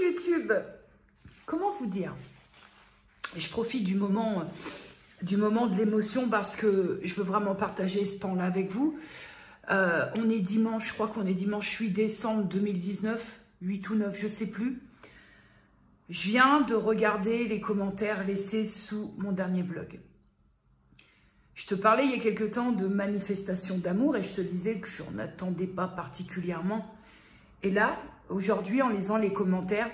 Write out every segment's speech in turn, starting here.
YouTube. Comment vous dire? Je profite du moment de l'émotion parce que je veux vraiment partager ce pan-là avec vous. On est dimanche, je crois qu'on est dimanche 8 décembre 2019, 8 ou 9, je sais plus. Je viens de regarder les commentaires laissés sous mon dernier vlog. Je te parlais il y a quelque temps de manifestation d'amour et je te disais que je n'en attendais pas particulièrement. Et là, aujourd'hui, en lisant les commentaires,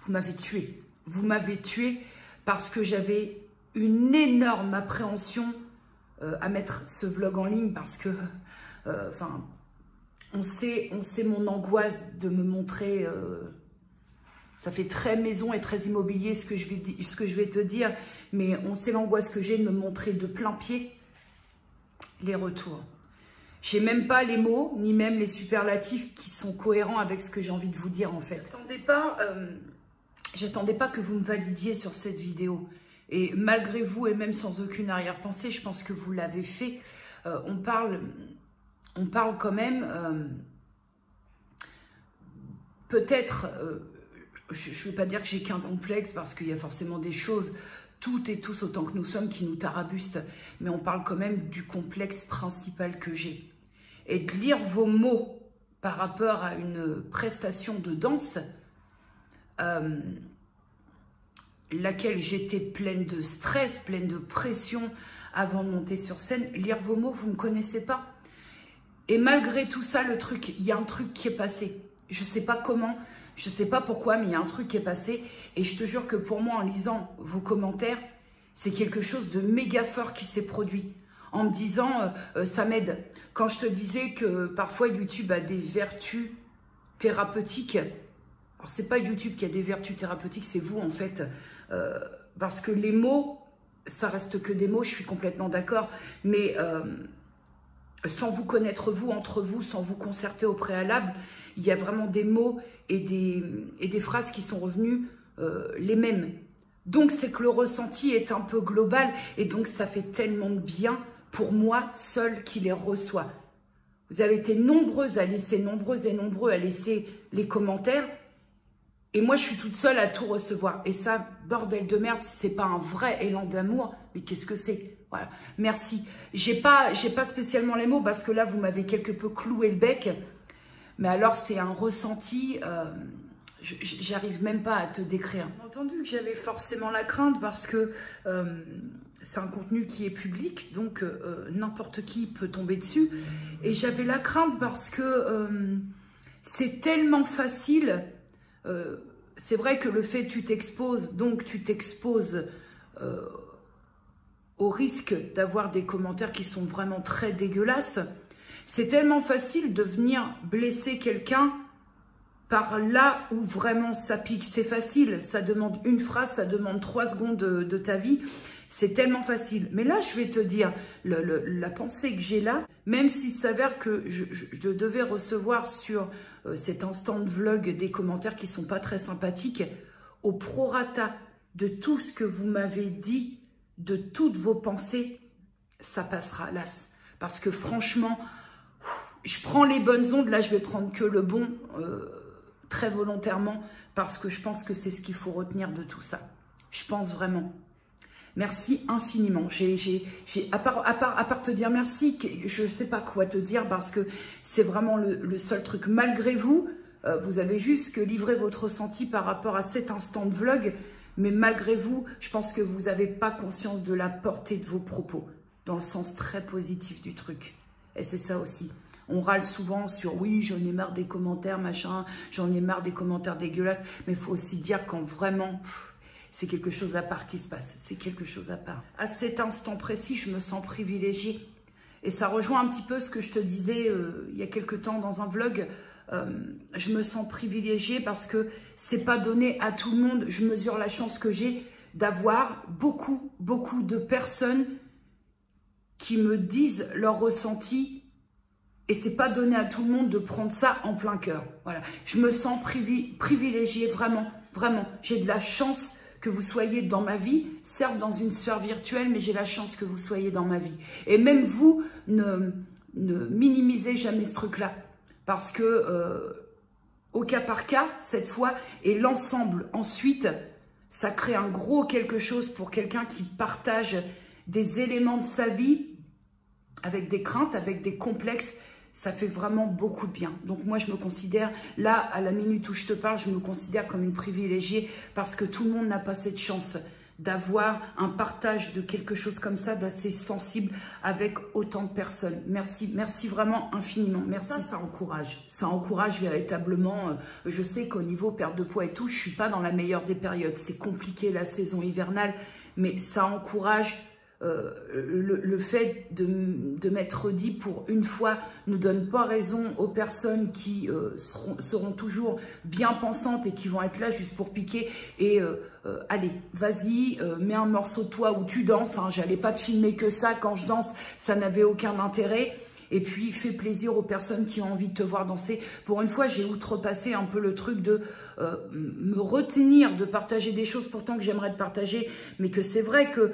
vous m'avez tué. Vous m'avez tué parce que j'avais une énorme appréhension à mettre ce vlog en ligne parce que, on sait mon angoisse de me montrer... ça fait très maison et très immobilier ce que je vais te dire, mais on sait l'angoisse que j'ai de me montrer de plein pied les retours. J'ai même pas les mots, ni même les superlatifs qui sont cohérents avec ce que j'ai envie de vous dire en fait. J'attendais pas que vous me validiez sur cette vidéo. Et malgré vous, et même sans aucune arrière-pensée, je pense que vous l'avez fait. On parle quand même, peut-être... je ne veux pas dire que j'ai qu'un complexe parce qu'il y a forcément des choses, toutes et tous autant que nous sommes, qui nous tarabustent. Mais on parle quand même du complexe principal que j'ai. Et de lire vos mots par rapport à une prestation de danse, laquelle j'étais pleine de stress, pleine de pression avant de monter sur scène. Lire vos mots, vous ne me connaissez pas. Et malgré tout ça, il y a un truc qui est passé. Je ne sais pas comment... Je ne sais pas pourquoi, mais il y a un truc qui est passé. Et je te jure que pour moi, en lisant vos commentaires, c'est quelque chose de méga fort qui s'est produit. En me disant, ça m'aide. Quand je te disais que parfois YouTube a des vertus thérapeutiques. Alors, ce n'est pas YouTube qui a des vertus thérapeutiques, c'est vous en fait. Parce que les mots, ça reste que des mots, je suis complètement d'accord. Mais sans vous connaître vous, entre vous, sans vous concerter au préalable, il y a vraiment des mots et des phrases qui sont revenues les mêmes. Donc, c'est que le ressenti est un peu global et donc ça fait tellement de bien pour moi seule qui les reçoit. Vous avez été nombreuses à laisser, nombreux à laisser les commentaires et moi, je suis toute seule à tout recevoir. Et ça, bordel de merde, si c'est pas un vrai élan d'amour, mais qu'est-ce que c'est? Voilà, merci. J'ai pas spécialement les mots parce que là, vous m'avez quelque peu cloué le bec. Mais alors, c'est un ressenti, j'arrive même pas à te décrire. J'ai entendu que j'avais forcément la crainte parce que c'est un contenu qui est public, donc n'importe qui peut tomber dessus. Et j'avais la crainte parce que c'est tellement facile. C'est vrai que le fait que tu t'exposes, donc tu t'exposes au risque d'avoir des commentaires qui sont vraiment très dégueulasses. C'est tellement facile de venir blesser quelqu'un par là où vraiment ça pique. C'est facile, ça demande une phrase, ça demande 3 secondes de ta vie. C'est tellement facile. Mais là, je vais te dire, la pensée que j'ai là, même s'il s'avère que je devais recevoir sur cet instant de vlog des commentaires qui ne sont pas très sympathiques, au prorata de tout ce que vous m'avez dit, de toutes vos pensées, ça passera, las. Parce que franchement... je prends les bonnes ondes, là je vais prendre que le bon, très volontairement, parce que je pense que c'est ce qu'il faut retenir de tout ça. Je pense vraiment. Merci infiniment. À part te dire merci, je ne sais pas quoi te dire, parce que c'est vraiment le seul truc. Malgré vous, vous avez juste que livré votre ressenti par rapport à cet instant de vlog, mais malgré vous, je pense que vous n'avez pas conscience de la portée de vos propos, dans le sens très positif du truc. Et c'est ça aussi. On râle souvent sur « oui, j'en ai marre des commentaires, machin, j'en ai marre des commentaires dégueulasses ». Mais il faut aussi dire quand vraiment, c'est quelque chose à part qui se passe. C'est quelque chose à part. À cet instant précis, je me sens privilégiée. Et ça rejoint un petit peu ce que je te disais il y a quelque temps dans un vlog. Je me sens privilégiée parce que c'est pas donné à tout le monde. Je mesure la chance que j'ai d'avoir beaucoup de personnes qui me disent leur ressenti. Et c'est pas donné à tout le monde de prendre ça en plein cœur. Voilà. Je me sens privilégiée, vraiment. J'ai de la chance que vous soyez dans ma vie, certes dans une sphère virtuelle, mais j'ai la chance que vous soyez dans ma vie. Et même vous, ne minimisez jamais ce truc-là. Parce que au cas par cas cette fois, et l'ensemble ensuite, ça crée un gros quelque chose pour quelqu'un qui partage des éléments de sa vie avec des craintes, avec des complexes. Ça fait vraiment beaucoup de bien. Donc moi, je me considère, là, à la minute où je te parle, je me considère comme une privilégiée parce que tout le monde n'a pas cette chance d'avoir un partage de quelque chose comme ça, d'assez sensible avec autant de personnes. Merci, merci vraiment infiniment. Merci, ça encourage. Ça encourage véritablement. Je sais qu'au niveau perte de poids et tout, je suis pas dans la meilleure des périodes. C'est compliqué la saison hivernale, mais ça encourage. Le fait de m'être dit pour une fois ne donne pas raison aux personnes qui seront toujours bien pensantes et qui vont être là juste pour piquer et allez, vas-y, mets un morceau de toi où tu danses, hein, j'allais pas te filmer que ça, quand je danse, ça n'avait aucun intérêt. Et puis, fais plaisir aux personnes qui ont envie de te voir danser. Pour une fois, j'ai outrepassé un peu le truc de me retenir de partager des choses pourtant que j'aimerais te partager. Mais que c'est vrai que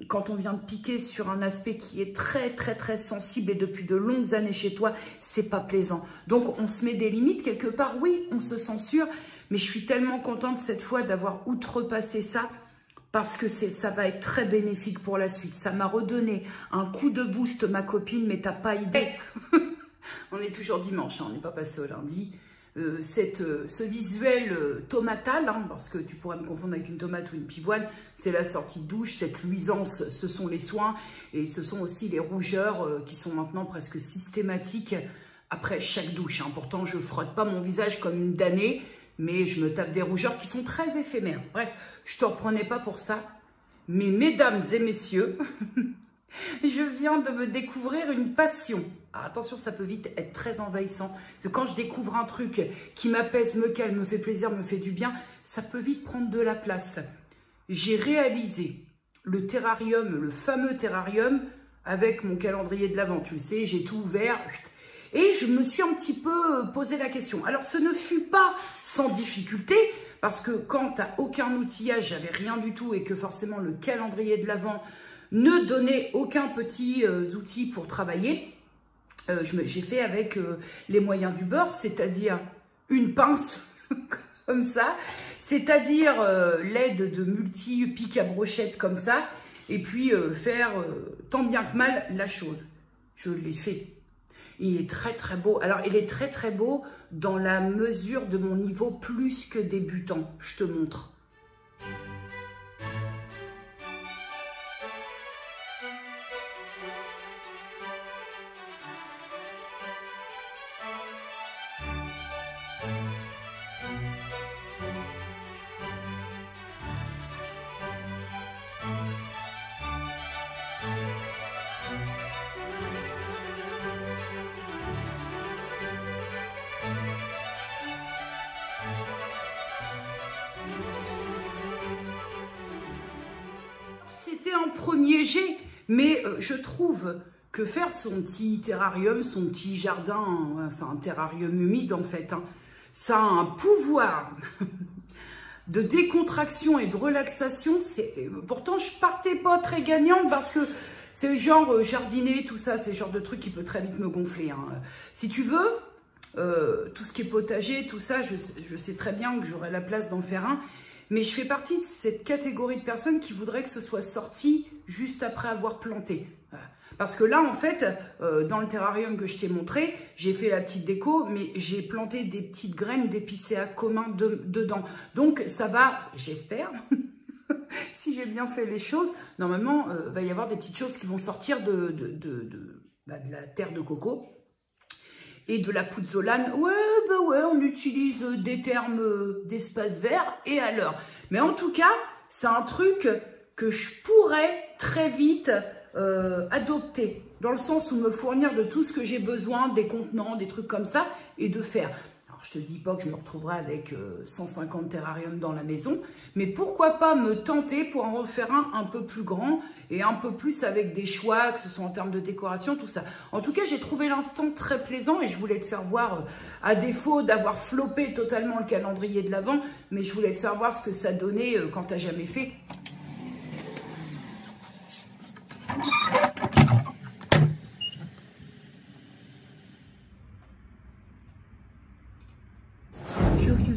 quand on vient de piquer sur un aspect qui est très, très, très sensible et depuis de longues années chez toi, c'est pas plaisant. Donc, on se met des limites quelque part. Oui, on se censure. Mais je suis tellement contente cette fois d'avoir outrepassé ça. Parce que ça va être très bénéfique pour la suite. Ça m'a redonné un coup de boost, ma copine, mais t'as pas idée. On est toujours dimanche, hein, on n'est pas passé au lundi. Ce visuel tomatal, hein, parce que tu pourrais me confondre avec une tomate ou une pivoine, c'est la sortie de douche. Cette luisance, ce sont les soins. Et ce sont aussi les rougeurs qui sont maintenant presque systématiques après chaque douche. Hein. Pourtant, je frotte pas mon visage comme une damnée. Mais je me tape des rougeurs qui sont très éphémères. Bref, je ne te reprenais pas pour ça. Mais mesdames et messieurs, je viens de me découvrir une passion. Ah, attention, ça peut vite être très envahissant. Parce que quand je découvre un truc qui m'apaise, me calme, me fait plaisir, me fait du bien, ça peut vite prendre de la place. J'ai réalisé le terrarium, le fameux terrarium, avec mon calendrier de l'Avent. Tu le sais, j'ai tout ouvert. Et je me suis un petit peu posé la question. Alors, ce ne fut pas sans difficulté, parce que quand tu n'as aucun outillage, j'avais rien du tout, et que forcément le calendrier de l'Avent ne donnait aucun petit outil pour travailler, j'ai fait avec les moyens du bord, c'est-à-dire une pince, comme ça, c'est-à-dire l'aide de multi-pics à brochette comme ça, et puis faire tant bien que mal la chose. Je l'ai fait. Il est très très beau. Alors, il est très très beau dans la mesure de mon niveau plus que débutant. Je te montre. C'était un premier jet, mais je trouve que faire son petit terrarium, son petit jardin, c'est un terrarium humide en fait, hein, ça a un pouvoir de décontraction et de relaxation. Pourtant, je partais pas très gagnante parce que c'est le genre jardiner, tout ça, c'est le genre de truc qui peut très vite me gonfler. Hein. Si tu veux, tout ce qui est potager, tout ça, je sais très bien que j'aurai la place d'en faire un. Mais je fais partie de cette catégorie de personnes qui voudraient que ce soit sorti juste après avoir planté. Voilà. Parce que là, en fait, dans le terrarium que je t'ai montré, j'ai fait la petite déco, mais j'ai planté des petites graines d'épicéa commun dedans. Donc, ça va, j'espère, si j'ai bien fait les choses, normalement, va y avoir des petites choses qui vont sortir de la terre de coco. Et de la pouzzolane, ouais, on utilise des termes d'espace vert, et alors. Mais en tout cas, c'est un truc que je pourrais très vite adopter, dans le sens où me fournir de tout ce que j'ai besoin, des contenants, des trucs comme ça, et de faire. Alors, je te dis pas que je me retrouverai avec 150 terrariums dans la maison, mais pourquoi pas me tenter pour en refaire un peu plus grand et un peu plus avec des choix, que ce soit en termes de décoration, tout ça. En tout cas, j'ai trouvé l'instant très plaisant et je voulais te faire voir, à défaut d'avoir floppé totalement le calendrier de l'Avent, mais je voulais te faire voir ce que ça donnait quand tu n'as jamais fait.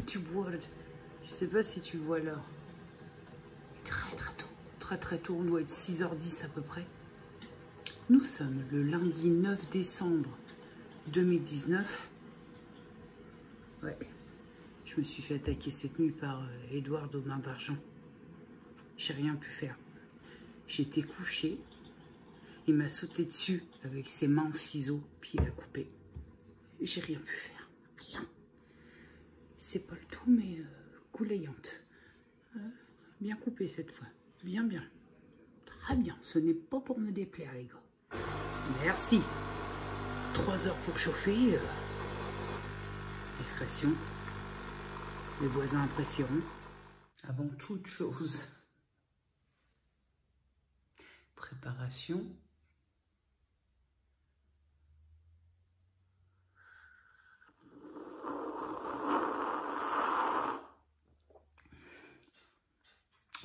YouTube World. Je sais pas si tu vois l'heure. Très très tôt. Très très tôt. On doit être 6h10 à peu près. Nous sommes le lundi 9 décembre 2019. Ouais. Je me suis fait attaquer cette nuit par Edouard aux mains d'argent. J'ai rien pu faire. J'étais couchée. Il m'a sauté dessus avec ses mains au ciseau, puis il a coupé. J'ai rien pu faire. Rien. C'est pas le tout, mais goulayante. Bien coupé cette fois. Bien, bien. Très bien. Ce n'est pas pour me déplaire, les gars. Merci. 3 heures pour chauffer. Discrétion. Les voisins apprécieront. Avant toute chose, préparation.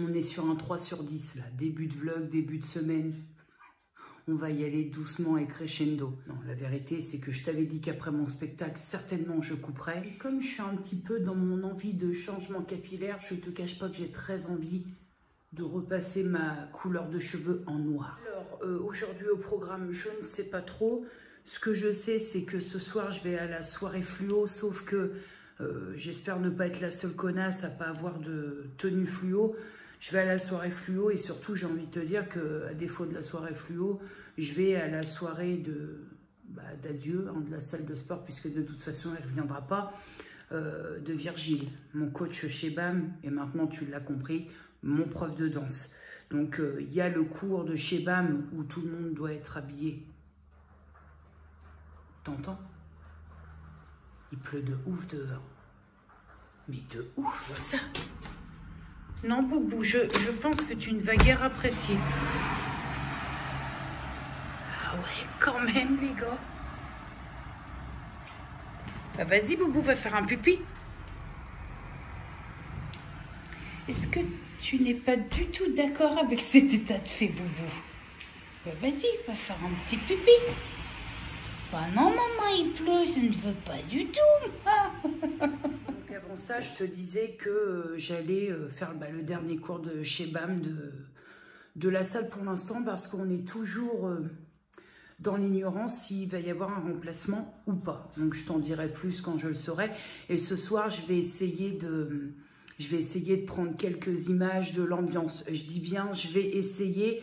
On est sur un 3 sur 10 là, début de vlog, début de semaine. On va y aller doucement et crescendo. Non, la vérité, c'est que je t'avais dit qu'après mon spectacle, certainement je couperais. Et comme je suis un petit peu dans mon envie de changement capillaire, je ne te cache pas que j'ai très envie de repasser ma couleur de cheveux en noir. Alors, aujourd'hui au programme, je ne sais pas trop. Ce que je sais, c'est que ce soir, je vais à la soirée fluo, sauf que j'espère ne pas être la seule connasse à pas avoir de tenue fluo. Je vais à la soirée fluo et surtout, j'ai envie de te dire qu'à défaut de la soirée fluo, je vais à la soirée d'adieu, de la salle de sport, puisque de toute façon, elle ne reviendra pas, de Virgile, mon coach chez BAM, et maintenant, tu l'as compris, mon prof de danse. Donc, il y a le cours de chez BAM où tout le monde doit être habillé. T'entends? Il pleut de ouf dehors. Mais de ouf, vois ça. Non, Boubou, je pense que tu ne vas guère apprécier. Ah ouais, quand même, les gars. Bah vas-y, Boubou, va faire un pipi. Est-ce que tu n'es pas du tout d'accord avec cet état de fait, Boubou? Bah vas-y, va faire un petit pipi. Bah non, maman, il pleut, je ne veux pas du tout. Donc avant ça, je te disais que j'allais faire le dernier cours de chez BAM de la salle pour l'instant parce qu'on est toujours dans l'ignorance s'il va y avoir un remplacement ou pas. Donc je t'en dirai plus quand je le saurai. Et ce soir, je vais essayer de prendre quelques images de l'ambiance. Je dis bien, je vais essayer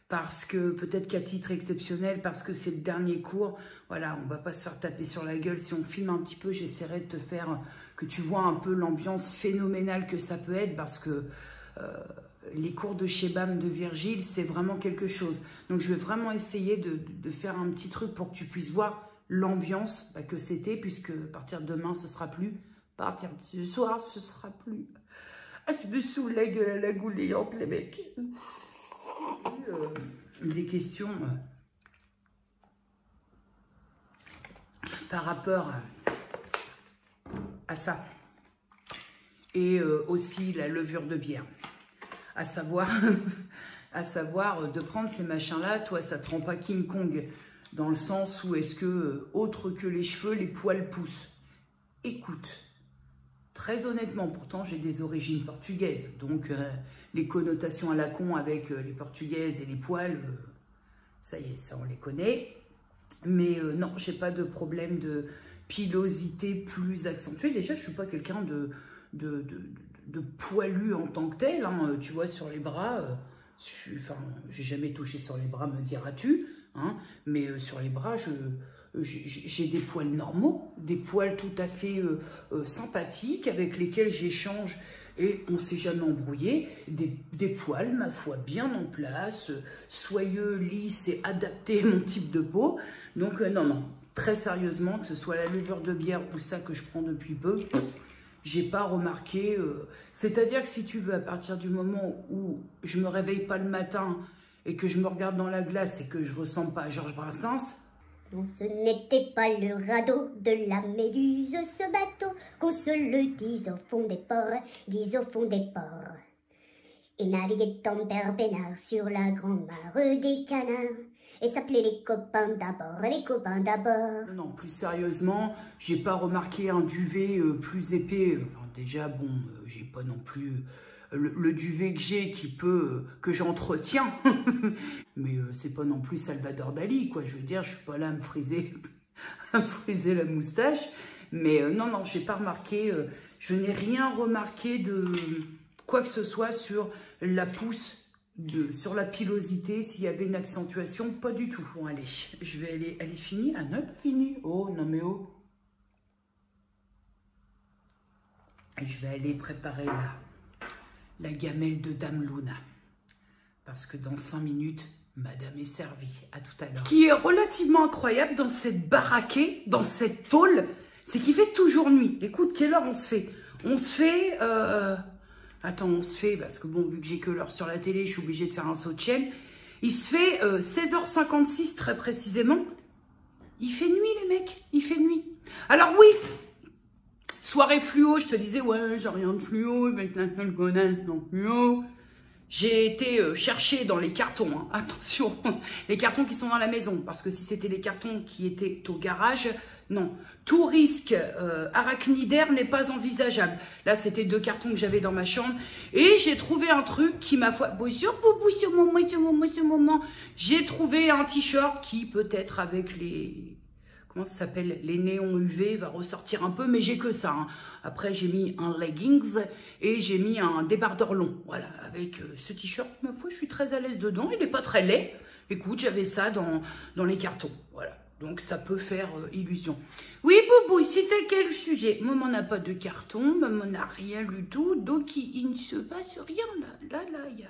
parce que peut-être qu'à titre exceptionnel, parce que c'est le dernier cours, voilà, on va pas se faire taper sur la gueule. Si on filme un petit peu, j'essaierai de te faire que tu vois un peu l'ambiance phénoménale que ça peut être, parce que les cours de chez BAM de Virgile, c'est vraiment quelque chose. Donc je vais vraiment essayer de faire un petit truc pour que tu puisses voir l'ambiance que c'était, puisque à partir de demain, ce sera plus. À partir de ce soir, ce sera plus. Ah, je me saoule la gueule à la goulayante, les mecs. Des questions par rapport à ça. Et aussi la levure de bière. À savoir de prendre ces machins-là, toi, ça te rend pas King Kong, dans le sens où est-ce que, autre que les cheveux, les poils poussent. Écoute, très honnêtement, pourtant, j'ai des origines portugaises, donc les connotations à la con avec les portugaises et les poils, ça y est, ça on les connaît. Mais non, j'ai pas de problème de pilosité plus accentuée. Déjà, je suis pas quelqu'un de poilu en tant que tel, hein. Tu vois, sur les bras, enfin, j'ai jamais touché sur les bras, me diras-tu, hein, mais sur les bras, j'ai des poils normaux, des poils tout à fait sympathiques, avec lesquels j'échange et on s'est jamais embrouillé, des poils, ma foi, bien en place, soyeux, lisses et adaptés à mon type de peau. Donc non, non, très sérieusement, que ce soit la levure de bière ou ça que je prends depuis peu, j'ai pas remarqué, c'est-à-dire que si tu veux, à partir du moment où je me réveille pas le matin et que je me regarde dans la glace et que je ressemble pas à Georges Brassens. Non, ce n'était pas le radeau de la Méduse, ce bateau, qu'on se le dise au fond des ports, dise au fond des ports. Et naviguait en père peinard sur la grande mare des canards, et s'appeler les copains d'abord, les copains d'abord. Non, plus sérieusement, j'ai pas remarqué un duvet plus épais. Enfin, déjà, bon, j'ai pas non plus le duvet que j'ai que j'entretiens. Mais c'est pas non plus Salvador Dali, quoi. Je veux dire, je suis pas là à me friser, à me friser la moustache. Mais non, j'ai pas remarqué, je n'ai rien remarqué de quoi que ce soit sur la pousse, sur la pilosité, s'il y avait une accentuation, pas du tout. Bon, allez, je vais aller, elle est finie? Ah non, pas finie. Oh, non mais oh. Je vais aller préparer la gamelle de Dame Luna. Parce que dans 5 minutes, madame est servie. À tout à l'heure. Ce qui est relativement incroyable dans cette baraquée, dans cette tôle, c'est qu'il fait toujours nuit. Écoute, quelle heure on se fait? On se fait... Attends, on se fait, parce que bon, vu que j'ai que l'heure sur la télé, je suis obligée de faire un saut de chaîne. Il se fait 16h56 très précisément. Il fait nuit, les mecs, il fait nuit. Alors oui, soirée fluo, je te disais, ouais, j'ai rien de fluo, maintenant le connasse non fluo. J'ai été chercher dans les cartons, hein, attention, les cartons qui sont dans la maison, parce que si c'était les cartons qui étaient au garage, non. Tout risque arachnidaire n'est pas envisageable. Là, c'était 2 cartons que j'avais dans ma chambre. Et j'ai trouvé un truc qui m'a foi... Bonjour, boubou, ce moment. J'ai trouvé un t-shirt qui, peut-être avec les... Comment ça s'appelle? Les néons UV, va ressortir un peu, mais j'ai que ça. Hein. Après, j'ai mis un leggings et j'ai mis un débardeur long. Voilà, avec ce t-shirt, ma foi, je suis très à l'aise dedans. Il n'est pas très laid. Écoute, j'avais ça dans les cartons. Voilà. Donc, ça peut faire illusion. Oui, Boubou, c'était quel sujet? Maman n'a pas de carton, maman n'a rien du tout. Donc, il ne se passe rien. Là, il y a...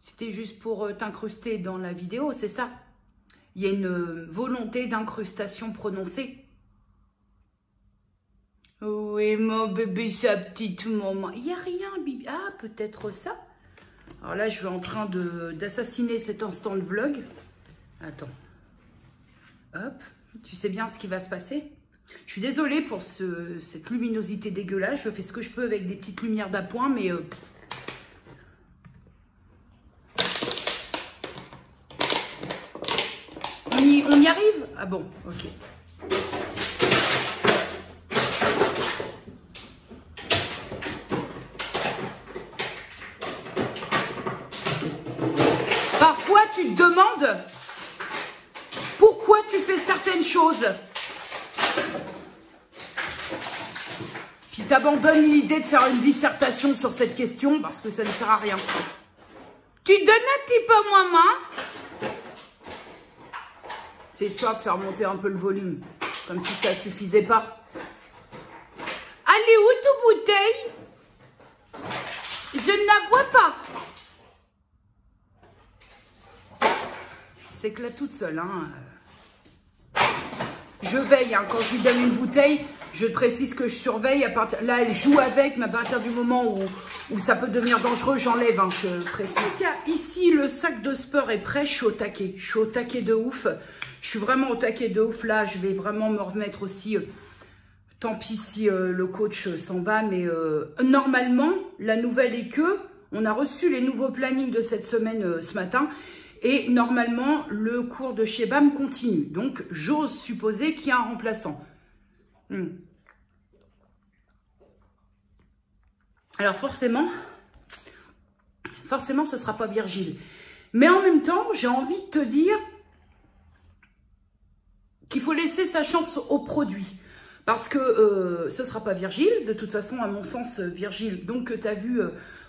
C'était juste pour t'incruster dans la vidéo, c'est ça? Il y a une volonté d'incrustation prononcée. Oui, mon bébé, sa petite maman. Il n'y a rien, Bibi. Ah, peut-être ça. Alors là, je suis en train d'assassiner cet instant de vlog. Attends. Hop. Tu sais bien ce qui va se passer? Je suis désolée pour cette luminosité dégueulasse. Je fais ce que je peux avec des petites lumières d'appoint, mais... On y arrive? Ah bon, ok. Parfois, tu te demandes pourquoi tu fais certaines choses. Puis t'abandonnes l'idée de faire une dissertation sur cette question parce que ça ne sert à rien. Tu te donnes un petit peu moins main. C'est histoire de faire monter un peu le volume, comme si ça suffisait pas. Allez, où toute bouteille? Je ne la vois pas. C'est que là, toute seule, hein. Je veille, hein. Quand je lui donne une bouteille, je précise que je surveille. Là, elle joue avec, mais à partir du moment où ça peut devenir dangereux, j'enlève, hein, je précise. Ici, le sac de sport est prêt, je suis au taquet. Je suis au taquet de ouf. Je suis vraiment au taquet de ouf. Là, je vais vraiment me remettre aussi. Tant pis si le coach s'en va, mais normalement, la nouvelle est que on a reçu les nouveaux plannings de cette semaine ce matin. Et normalement, le cours de chez BAM continue. Donc, j'ose supposer qu'il y a un remplaçant. Alors, forcément, ce ne sera pas Virgile. Mais en même temps, j'ai envie de te dire qu'il faut laisser sa chance au produit. Parce que ce ne sera pas Virgile. De toute façon, à mon sens, Virgile, donc que tu as vu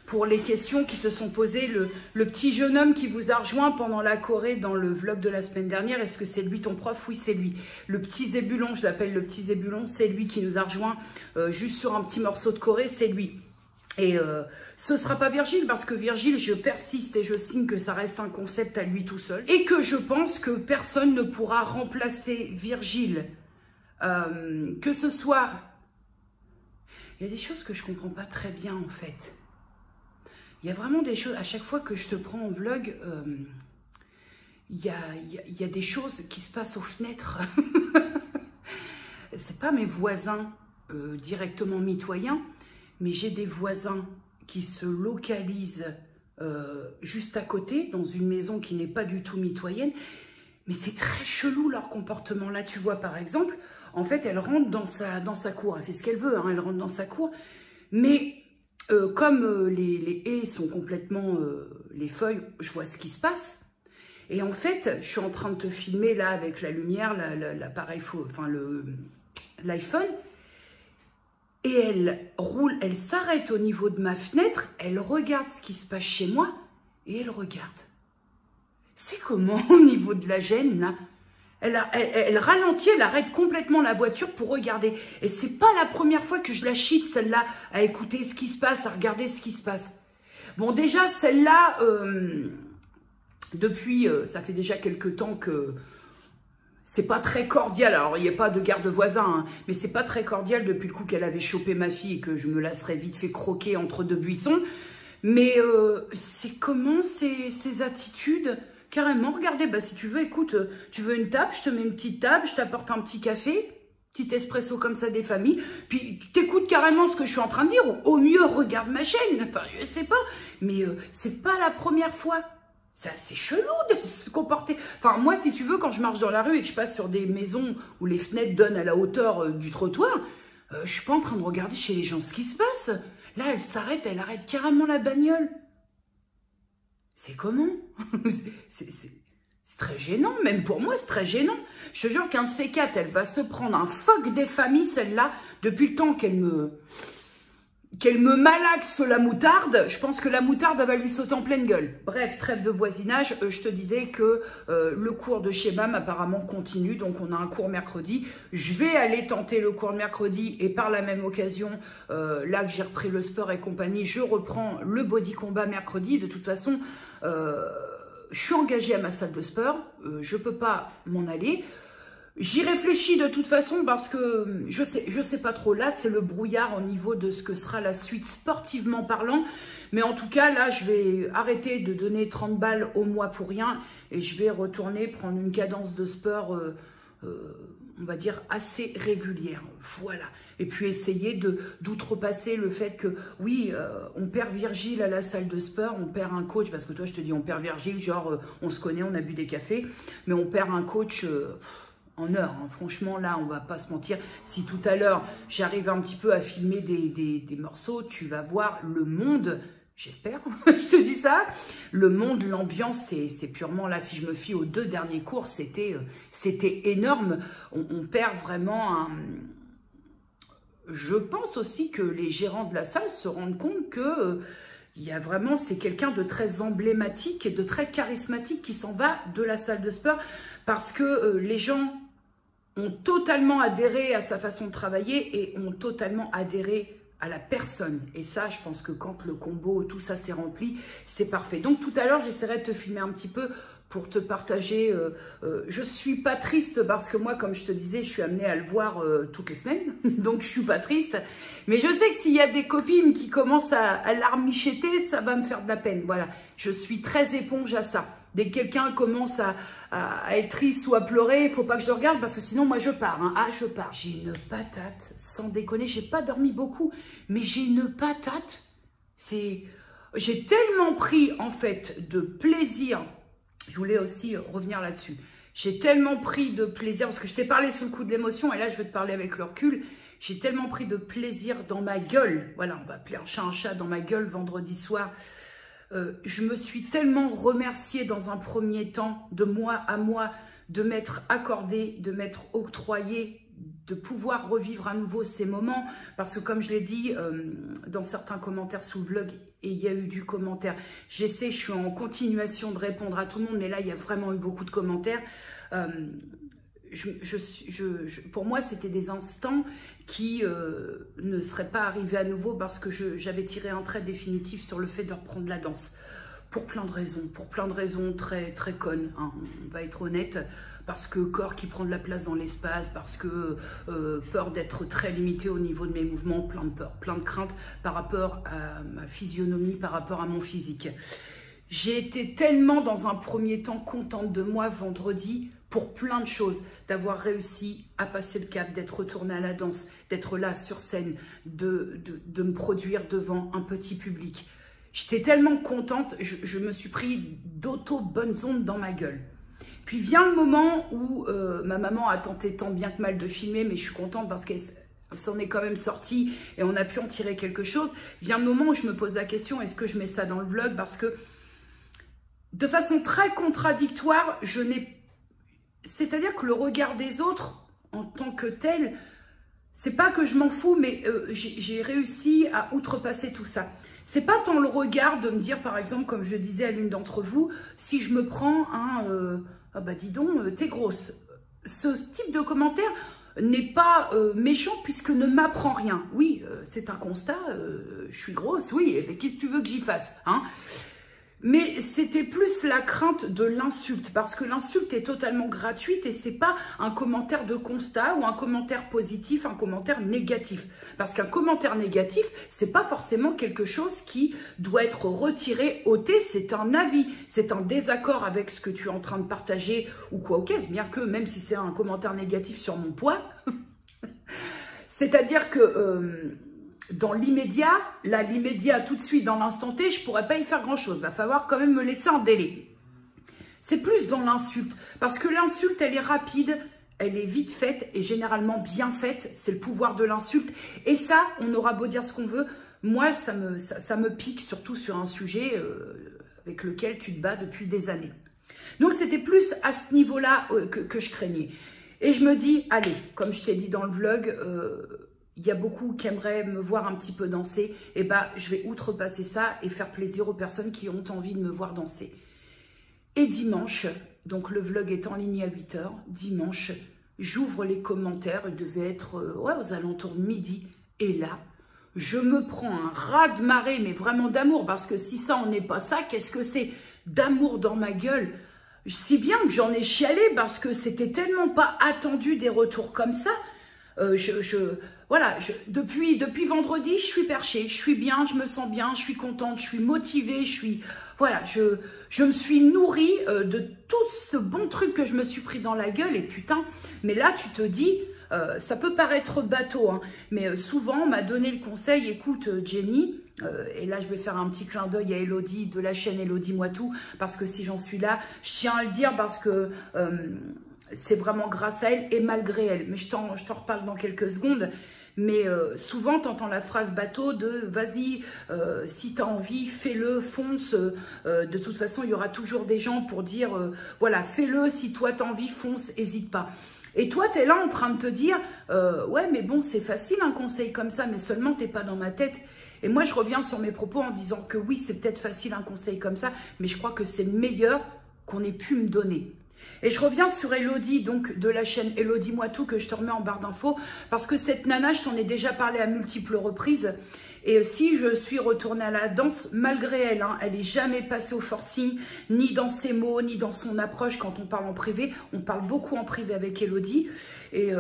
pour les questions qui se sont posées, le petit jeune homme qui vous a rejoint pendant la Corée dans le vlog de la semaine dernière, est-ce que c'est lui ton prof? Oui, c'est lui. Le petit Zébulon, je l'appelle le petit Zébulon, c'est lui qui nous a rejoint juste sur un petit morceau de Corée, c'est lui. Et ce ne sera pas Virgile, parce que Virgile, je persiste et je signe que ça reste un concept à lui tout seul. Et que je pense que personne ne pourra remplacer Virgile. Que ce soit... Il y a des choses que je ne comprends pas très bien, en fait. Il y a vraiment des choses... À chaque fois que je te prends en vlog, il y a des choses qui se passent aux fenêtres. C'est pas mes voisins directement mitoyens, mais j'ai des voisins qui se localisent juste à côté, dans une maison qui n'est pas du tout mitoyenne. Mais c'est très chelou leur comportement. Là, tu vois, par exemple, en fait, elle rentre dans sa cour. Elle fait ce qu'elle veut, hein, elle rentre dans sa cour. Mais comme les haies sont complètement... les feuilles, je vois ce qui se passe. Et en fait, je suis en train de te filmer là avec la lumière, l'appareil, enfin l'iPhone. Et elle roule, elle s'arrête au niveau de ma fenêtre, elle regarde ce qui se passe chez moi et elle regarde. C'est comment au niveau de la gêne là? Elle ralentit, elle arrête complètement la voiture pour regarder. Et c'est pas la première fois que je la chite celle-là à écouter ce qui se passe, à regarder ce qui se passe. Bon déjà celle-là, depuis, ça fait déjà quelques temps que c'est pas très cordial. Alors, il n'y a pas de garde voisin, hein, mais c'est pas très cordial depuis le coup qu'elle avait chopé ma fille et que je me la serais vite fait croquer entre deux buissons. Mais c'est comment ces attitudes? Carrément, regardez, bah, si tu veux, écoute, tu veux une table, je te mets une petite table, je t'apporte un petit café, petit espresso comme ça des familles, puis tu t'écoutes carrément ce que je suis en train de dire, ou au mieux, regarde ma chaîne, enfin, je sais pas, mais c'est pas la première fois. C'est assez chelou de se comporter. Enfin, moi, si tu veux, quand je marche dans la rue et que je passe sur des maisons où les fenêtres donnent à la hauteur du trottoir, je suis pas en train de regarder chez les gens ce qui se passe. Là, elle s'arrête, elle arrête carrément la bagnole. C'est comment? C'est très gênant, même pour moi, c'est très gênant. Je te jure qu'un de ces quatre, elle va se prendre un phoque des familles, celle-là, depuis le temps qu'elle me malaxe la moutarde. Je pense que la moutarde va lui sauter en pleine gueule. Bref, trêve de voisinage, je te disais que le cours de chez MAM apparemment continue, donc on a un cours mercredi. Je vais aller tenter le cours de mercredi et par la même occasion, là que j'ai repris le sport et compagnie, je reprends le body combat mercredi. De toute façon, je suis engagée à ma salle de sport, je peux pas m'en aller. J'y réfléchis de toute façon parce que je sais pas trop. Là, c'est le brouillard au niveau de ce que sera la suite sportivement parlant. Mais en tout cas, là, je vais arrêter de donner 30 balles au mois pour rien et je vais retourner prendre une cadence de sport, on va dire, assez régulière. Voilà. Et puis essayer d'outrepasser le fait que, oui, on perd Virgile à la salle de sport, on perd un coach, parce que toi, je te dis, on perd Virgile, genre, on se connaît, on a bu des cafés, mais on perd un coach... en heure, hein. Franchement, là, on va pas se mentir. Si tout à l'heure, j'arrive un petit peu à filmer des morceaux, tu vas voir le monde, j'espère, je te dis ça, le monde, l'ambiance, c'est purement là. Si je me fie aux 2 derniers cours, c'était énorme. On perd vraiment un... Je pense aussi que les gérants de la salle se rendent compte que... il y a vraiment, c'est quelqu'un de très emblématique et de très charismatique qui s'en va de la salle de sport parce que les gens ont totalement adhéré à sa façon de travailler et ont totalement adhéré à la personne. Et ça, je pense que quand le combo, tout ça s'est rempli, c'est parfait. Donc tout à l'heure, j'essaierai de te filmer un petit peu pour te partager. Je suis pas triste parce que moi, comme je te disais, je suis amenée à le voir toutes les semaines. Donc je suis pas triste. Mais je sais que s'il y a des copines qui commencent à larmicheter, ça va me faire de la peine. Voilà, je suis très éponge à ça. Dès que quelqu'un commence à être triste ou à pleurer, il ne faut pas que je le regarde parce que sinon, moi, je pars. Hein. Ah, je pars. J'ai une patate, sans déconner. J'ai pas dormi beaucoup, mais j'ai une patate. J'ai tellement pris, en fait, de plaisir. Je voulais aussi revenir là-dessus. J'ai tellement pris de plaisir, parce que je t'ai parlé sous le coup de l'émotion, et là, je vais te parler avec le recul. J'ai tellement pris de plaisir dans ma gueule. Voilà, on va appeler un chat dans ma gueule vendredi soir. Je me suis tellement remerciée dans un premier temps, de moi à moi, de m'être accordée, de m'être octroyée, de pouvoir revivre à nouveau ces moments. Parce que comme je l'ai dit dans certains commentaires sous le vlog, et il y a eu du commentaire, j'essaie, je suis en continuation de répondre à tout le monde, mais là, il y a vraiment eu beaucoup de commentaires. Pour moi, c'était des instants qui ne seraient pas arrivés à nouveau parce que j'avais tiré un trait définitif sur le fait de reprendre la danse. Pour plein de raisons très, très connes, hein, on va être honnête, parce que corps qui prend de la place dans l'espace, parce que peur d'être très limité au niveau de mes mouvements, plein de peur, plein de craintes par rapport à ma physionomie, par rapport à mon physique. J'ai été tellement dans un premier temps contente de moi vendredi, pour plein de choses, d'avoir réussi à passer le cap, d'être retournée à la danse, d'être là sur scène, de me produire devant un petit public. J'étais tellement contente, je me suis pris d'auto-bonnes ondes dans ma gueule. Puis vient le moment où ma maman a tenté tant bien que mal de filmer, mais je suis contente parce qu'elle s'en est quand même sortie et on a pu en tirer quelque chose. Vient le moment où je me pose la question, est-ce que je mets ça dans le vlog? Parce que de façon très contradictoire, c'est-à-dire que le regard des autres en tant que tel, c'est pas que je m'en fous, mais j'ai réussi à outrepasser tout ça. C'est pas tant le regard de me dire, par exemple, comme je disais à l'une d'entre vous, si je me prends un ah bah dis donc, t'es grosse. Ce type de commentaire n'est pas méchant puisque ne m'apprend rien. Oui, c'est un constat, je suis grosse, oui, mais qu'est-ce que tu veux que j'y fasse, hein? Mais c'était plus la crainte de l'insulte, parce que l'insulte est totalement gratuite et c'est pas un commentaire de constat ou un commentaire positif, un commentaire négatif. Parce qu'un commentaire négatif, c'est pas forcément quelque chose qui doit être retiré, ôté, c'est un avis, c'est un désaccord avec ce que tu es en train de partager ou quoi, ok, bien que même si c'est un commentaire négatif sur mon poids, c'est-à-dire que dans l'immédiat, là, l'immédiat, tout de suite, dans l'instant T, je ne pourrais pas y faire grand-chose. Il va falloir quand même me laisser un délai. C'est plus dans l'insulte. Parce que l'insulte, elle est rapide, elle est vite faite et généralement bien faite. C'est le pouvoir de l'insulte. Et ça, on aura beau dire ce qu'on veut. Moi, ça me pique, surtout sur un sujet avec lequel tu te bats depuis des années. Donc, c'était plus à ce niveau-là que je craignais. Et je me dis, allez, comme je t'ai dit dans le vlog, il y a beaucoup qui aimeraient me voir un petit peu danser, et bah je vais outrepasser ça et faire plaisir aux personnes qui ont envie de me voir danser. Et dimanche, donc le vlog est en ligne à 8 h, dimanche, j'ouvre les commentaires, il devait être aux alentours de midi, et là, je me prends un raz-de-marée, mais vraiment d'amour, parce que si ça en est pas ça, qu'est-ce que c'est? D'amour dans ma gueule. Si bien que j'en ai chialé, parce que c'était tellement pas attendu des retours comme ça. Voilà, depuis vendredi, je suis perchée, je suis bien, je me sens bien, je suis contente, je suis motivée, voilà, je me suis nourrie de tout ce bon truc que je me suis pris dans la gueule et putain, mais là tu te dis, ça peut paraître bateau, hein, mais souvent on m'a donné le conseil, écoute Jenny, et là je vais faire un petit clin d'œil à Elodie de la chaîne Elodie Moi Tout, parce que si j'en suis là, je tiens à le dire parce que c'est vraiment grâce à elle et malgré elle. Mais je t'en reparle dans quelques secondes. Mais souvent, tu entends la phrase bateau de « vas-y, si tu as envie, fais-le, fonce ». De toute façon, il y aura toujours des gens pour dire « voilà, fais-le, si toi tu as envie, fonce, hésite pas ». Et toi, tu es là en train de te dire « ouais, mais bon, c'est facile un conseil comme ça, mais seulement tu n'es pas dans ma tête ». Et moi, je reviens sur mes propos en disant que oui, c'est peut-être facile un conseil comme ça, mais je crois que c'est le meilleur qu'on ait pu me donner. Et je reviens sur Elodie, donc de la chaîne Elodie Moi Tout, que je te remets en barre d'infos, parce que cette nana, je t'en ai déjà parlé à multiples reprises, et si je suis retournée à la danse, malgré elle, hein, elle n'est jamais passée au forcing, ni dans ses mots, ni dans son approche quand on parle en privé. On parle beaucoup en privé avec Elodie, et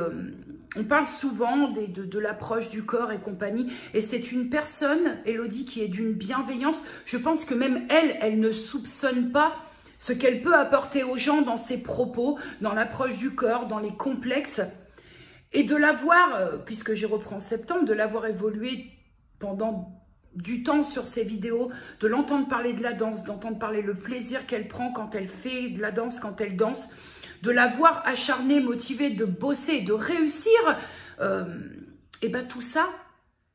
on parle souvent de l'approche du corps et compagnie, et c'est une personne, Elodie, qui est d'une bienveillance. Je pense que même elle ne soupçonne pas ce qu'elle peut apporter aux gens dans ses propos, dans l'approche du corps, dans les complexes. Et de l'avoir, puisque j'y reprends en septembre, de l'avoir évolué pendant du temps sur ses vidéos, de l'entendre parler de la danse, d'entendre parler le plaisir qu'elle prend quand elle fait de la danse, quand elle danse, de l'avoir acharnée, motivée, de bosser, de réussir, et bien tout ça,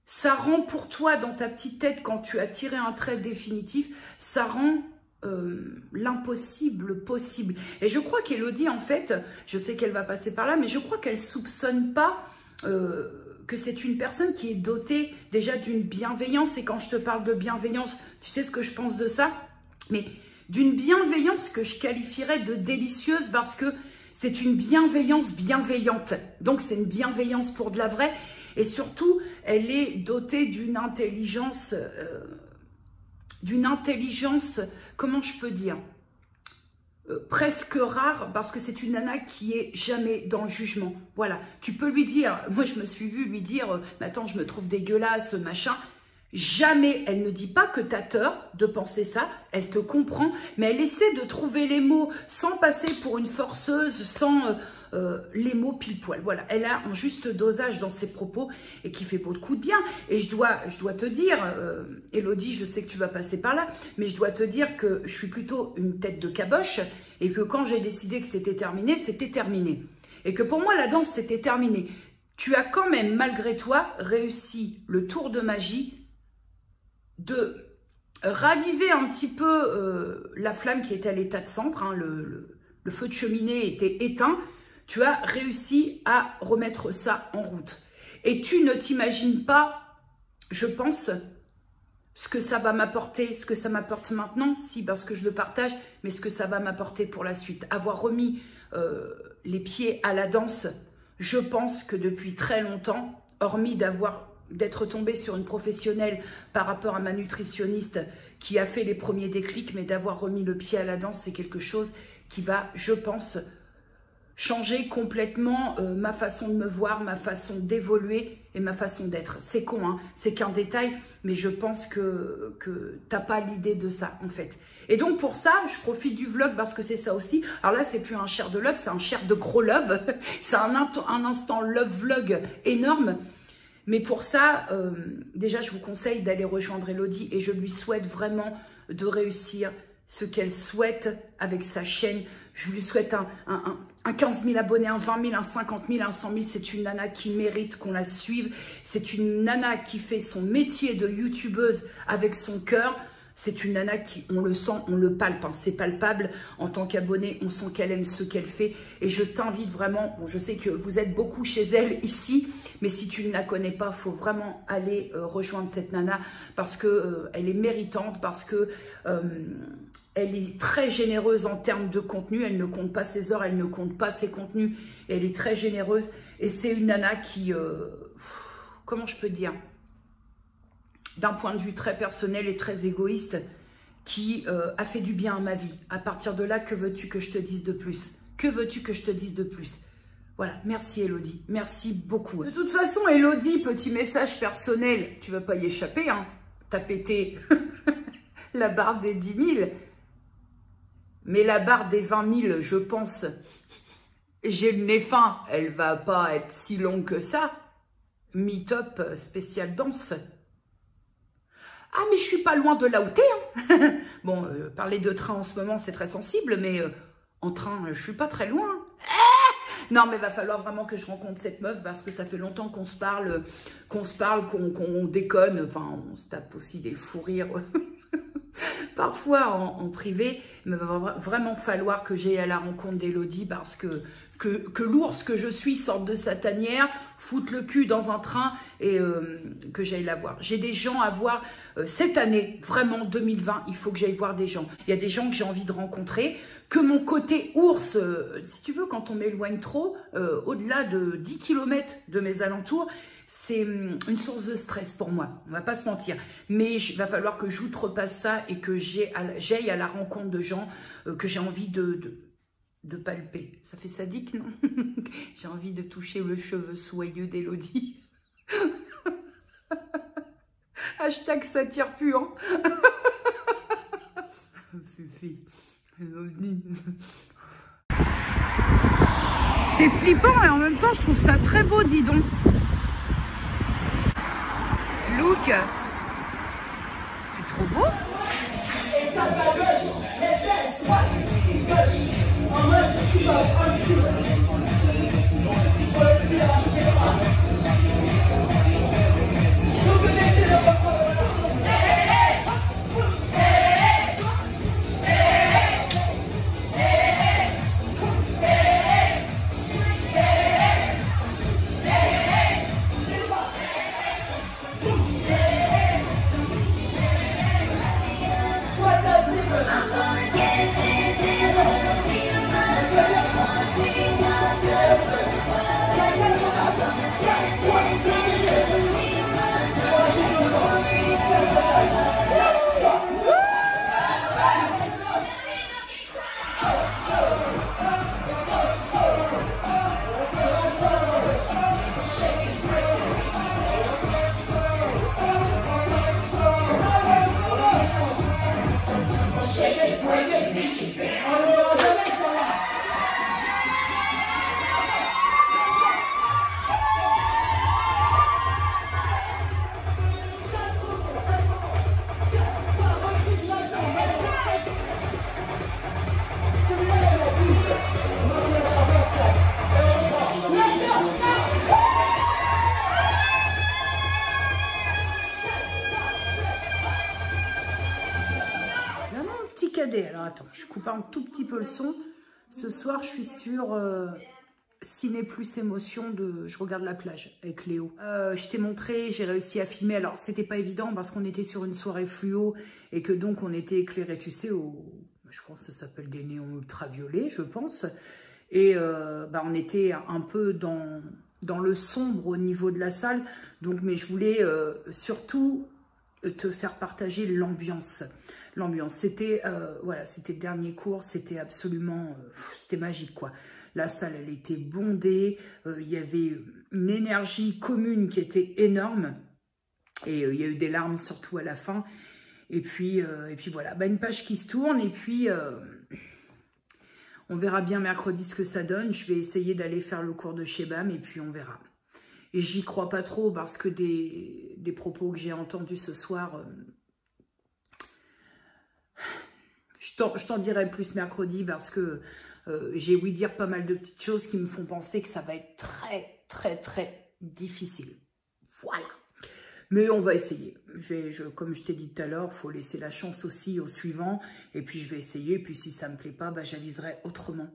ça rend pour toi dans ta petite tête, quand tu as tiré un trait définitif, ça rend l'impossible possible. Et je crois qu'Elodie, en fait, je sais qu'elle va passer par là, mais je crois qu'elle soupçonne pas que c'est une personne qui est dotée déjà d'une bienveillance. Et quand je te parle de bienveillance, tu sais ce que je pense de ça, mais d'une bienveillance que je qualifierais de délicieuse, parce que c'est une bienveillance bienveillante. Donc c'est une bienveillance pour de la vraie, et surtout elle est dotée d'une intelligence, comment je peux dire, presque rare, parce que c'est une nana qui est jamais dans le jugement. Voilà, tu peux lui dire, moi je me suis vue lui dire, mais attends, je me trouve dégueulasse, machin. Jamais, elle ne dit pas que tu as tort de penser ça, elle te comprend, mais elle essaie de trouver les mots sans passer pour une forceuse, sans les mots pile poil. Voilà, elle a un juste dosage dans ses propos et qui fait beaucoup de bien. Et je dois te dire, Elodie, je sais que tu vas passer par là, mais je dois te dire que je suis plutôt une tête de caboche et que quand j'ai décidé que c'était terminé, c'était terminé. Et que pour moi, la danse, c'était terminé. Tu as quand même, malgré toi, réussi le tour de magie de raviver un petit peu la flamme qui était à l'état de cendre, hein, le feu de cheminée était éteint, tu as réussi à remettre ça en route. Et tu ne t'imagines pas, je pense, ce que ça va m'apporter, ce que ça m'apporte maintenant, si parce que je le partage, mais ce que ça va m'apporter pour la suite. Avoir remis les pieds à la danse, je pense que depuis très longtemps, hormis d'être tombée sur une professionnelle par rapport à ma nutritionniste qui a fait les premiers déclics, mais d'avoir remis le pied à la danse, c'est quelque chose qui va, je pense, changer complètement ma façon de me voir, ma façon d'évoluer et ma façon d'être. C'est con, hein, c'est qu'un détail, mais je pense que t'as pas l'idée de ça, en fait. Et donc, pour ça, je profite du vlog parce que c'est ça aussi. Alors là, c'est plus un share de love, c'est un share de gros love. C'est un instant love vlog énorme. Mais pour ça, déjà, je vous conseille d'aller rejoindre Elodie et je lui souhaite vraiment de réussir ce qu'elle souhaite avec sa chaîne. Je lui souhaite un 15 000 abonnés, un 20 000, un 50 000, un 100 000. C'est une nana qui mérite qu'on la suive. C'est une nana qui fait son métier de youtubeuse avec son cœur. C'est une nana qui, on le sent, on le palpe, hein, c'est palpable. En tant qu'abonné, on sent qu'elle aime ce qu'elle fait. Et je t'invite vraiment, bon, je sais que vous êtes beaucoup chez elle ici, mais si tu ne la connais pas, il faut vraiment aller rejoindre cette nana parce que elle est méritante, parce que elle est très généreuse en termes de contenu. Elle ne compte pas ses heures, elle ne compte pas ses contenus. Et elle est très généreuse. Et c'est une nana qui, comment je peux dire, d'un point de vue très personnel et très égoïste, qui a fait du bien à ma vie. À partir de là, que veux-tu que je te dise de plus? Que veux-tu que je te dise de plus? Voilà, merci Elodie, merci beaucoup. De toute façon, Elodie, petit message personnel, tu vas pas y échapper, hein. T'as pété la barre des 10 000, mais la barre des 20 000, je pense, j'ai le nez fin, elle va pas être si longue que ça. Meet-up spécial danse. Ah, mais je suis pas loin de là où t'es, hein. Bon, parler de train en ce moment, c'est très sensible, mais en train, je suis pas très loin. Non, mais va falloir vraiment que je rencontre cette meuf parce que ça fait longtemps qu'on se parle, qu'on déconne. Enfin, on se tape aussi des fous rires parfois en privé. Mais il va vraiment falloir que j'aille à la rencontre d'Elodie parce que l'ours que je suis sorte de sa tanière, foute le cul dans un train et que j'aille la voir. J'ai des gens à voir cette année, vraiment 2020, il faut que j'aille voir des gens. Il y a des gens que j'ai envie de rencontrer, que mon côté ours, si tu veux, quand on m'éloigne trop, au-delà de 10 km de mes alentours, c'est une source de stress pour moi, on va pas se mentir. Mais il va falloir que j'outrepasse ça et que j'aille à la rencontre de gens que j'ai envie de palper. Ça fait sadique, non? J'ai envie de toucher le cheveu soyeux d'Elodie. Hashtag ça tire plus, hein. C'est flippant et en même temps je trouve ça très beau, dis donc. Look, c'est trop beau. I'm gonna get this, regardez, alors attends, je coupe un tout petit peu le son. Ce soir, je suis sur Ciné Plus Émotion de Je regarde la plage avec Léo. Je t'ai montré, j'ai réussi à filmer. Alors, c'était pas évident parce qu'on était sur une soirée fluo et que donc on était éclairé, tu sais, je pense que ça s'appelle des néons ultraviolets, je pense. Et on était un peu dans le sombre au niveau de la salle. Donc, mais je voulais surtout te faire partager l'ambiance. C'était voilà, c'était le dernier cours, c'était absolument, c'était magique quoi. La salle, elle était bondée, il y avait une énergie commune qui était énorme et il y a eu des larmes surtout à la fin. Et puis voilà, une page qui se tourne et puis on verra bien mercredi ce que ça donne. Je vais essayer d'aller faire le cours de Shebam et puis on verra. Et j'y crois pas trop parce que des propos que j'ai entendus ce soir... je t'en dirai plus mercredi parce que j'ai ouï dire pas mal de petites choses qui me font penser que ça va être très, très, très difficile. Voilà. Mais on va essayer. Comme je t'ai dit tout à l'heure, il faut laisser la chance aussi au suivant. Et puis je vais essayer. Puis si ça ne me plaît pas, j'aviserai autrement.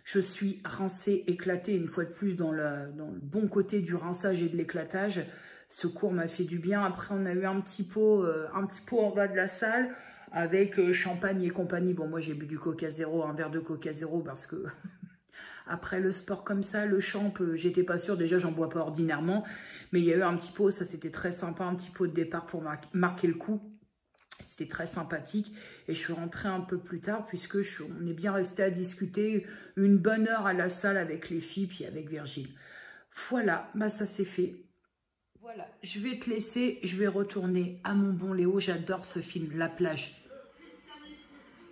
Je suis rincée, éclatée, une fois de plus, dans le bon côté du rinçage et de l'éclatage. Ce cours m'a fait du bien. Après, on a eu un petit pot en bas de la salle avec champagne et compagnie. Bon, moi, j'ai bu du Coca Zéro, un verre de Coca Zéro, parce que après le sport comme ça, le champ, j'étais pas sûre. Déjà, j'en bois pas ordinairement. Mais il y a eu un petit pot, ça, c'était très sympa. Un petit pot de départ pour marquer le coup. C'était très sympathique et je suis rentrée un peu plus tard puisque on est bien resté à discuter une bonne heure à la salle avec les filles puis avec Virgile. Voilà, ça c'est fait. Voilà, je vais te laisser, je vais retourner à mon bon Léo. J'adore ce film, La plage.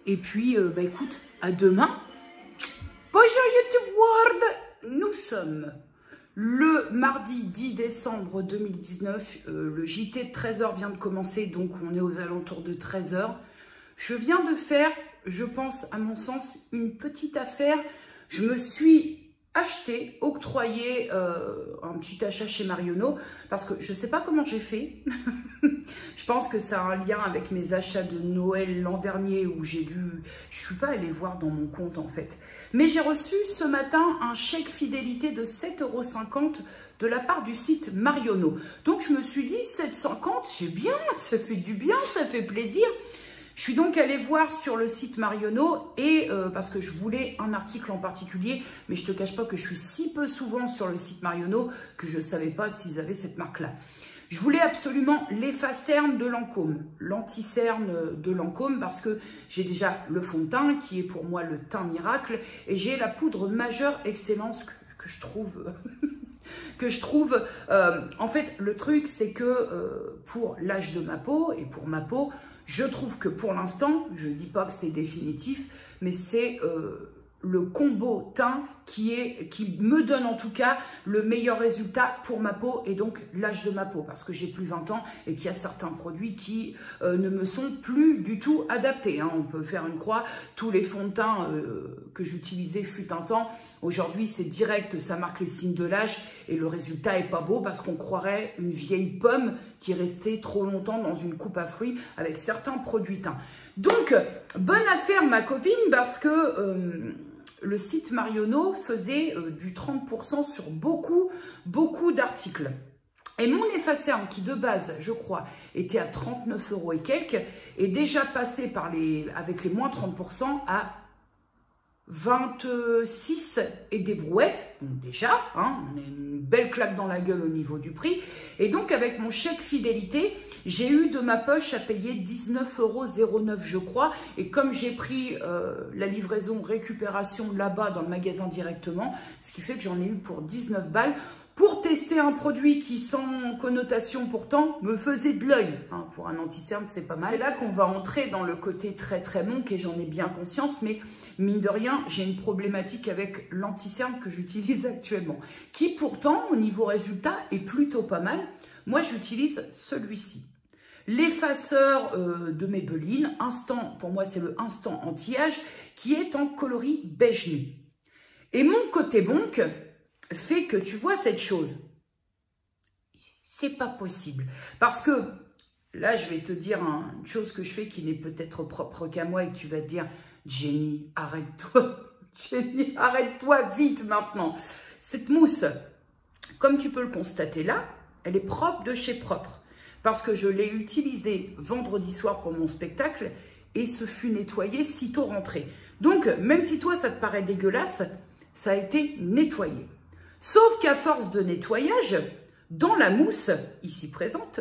Et puis, écoute, à demain. Bonjour YouTube World. Nous sommes le mardi 10 décembre 2019, le JT de 13h vient de commencer, donc on est aux alentours de 13h. Je viens de faire, je pense à mon sens, une petite affaire. Je me suis acheté, octroyé un petit achat chez Marionneau, parce que je ne sais pas comment j'ai fait. Je pense que ça a un lien avec mes achats de Noël l'an dernier où je ne suis pas allée voir dans mon compte en fait. Mais j'ai reçu ce matin un chèque fidélité de 7,50 € de la part du site Marionneau. Donc je me suis dit 7,50 €, c'est bien, ça fait du bien, ça fait plaisir. Je suis donc allée voir sur le site Marionneau et parce que je voulais un article en particulier, mais je ne te cache pas que je suis si peu souvent sur le site Marionneau que je ne savais pas s'ils avaient cette marque-là. Je voulais absolument l'efface-cerne de Lancôme, l'anti-cerne de Lancôme, parce que j'ai déjà le fond de teint qui est pour moi le teint miracle et j'ai la poudre majeure excellence que je trouve... en fait, le truc, c'est que pour l'âge de ma peau et pour ma peau, je trouve que pour l'instant, je ne dis pas que c'est définitif, mais c'est le combo teint qui me donne en tout cas le meilleur résultat pour ma peau et donc l'âge de ma peau, parce que j'ai plus 20 ans et qu'il y a certains produits qui ne me sont plus du tout adaptés. Hein. On peut faire une croix, tous les fonds de teint que j'utilisais fut un temps, aujourd'hui c'est direct, ça marque les signes de l'âge et le résultat est pas beau parce qu'on croirait une vieille pomme qui restait trop longtemps dans une coupe à fruits avec certains produits teints. Donc, bonne affaire ma copine parce que le site Marionneau faisait du 30% sur beaucoup d'articles. Et mon efface-cerne qui de base, je crois, était à 39 € et quelques, est déjà passé avec les moins 30% à 26 et des brouettes, donc déjà, hein, on a une belle claque dans la gueule au niveau du prix. Et donc avec mon chèque fidélité, j'ai eu de ma poche à payer 19,09 € je crois. Et comme j'ai pris la livraison récupération là-bas dans le magasin directement, ce qui fait que j'en ai eu pour 19 balles. Pour tester un produit qui, sans connotation pourtant, me faisait de l'œil. Hein, pour un anti-cerne, c'est pas mal. C'est là qu'on va entrer dans le côté très monk et j'en ai bien conscience. Mais mine de rien, j'ai une problématique avec l'anti-cerne que j'utilise actuellement. Qui pourtant, au niveau résultat, est plutôt pas mal. Moi, j'utilise celui-ci. L'effaceur de Maybelline, Instant, pour moi c'est le Instant anti-âge, qui est en coloris beige nu. Et mon côté bonk fait que tu vois cette chose. C'est pas possible. Parce que là, je vais te dire une chose que je fais qui n'est peut-être propre qu'à moi et que tu vas te dire, Jenny, arrête-toi. Jenny, arrête-toi vite maintenant. Cette mousse, comme tu peux le constater là, elle est propre de chez propre. Parce que je l'ai utilisée vendredi soir pour mon spectacle et ce fut nettoyé sitôt rentré. Donc, même si toi, ça te paraît dégueulasse, ça a été nettoyé. Sauf qu'à force de nettoyage, dans la mousse, ici présente,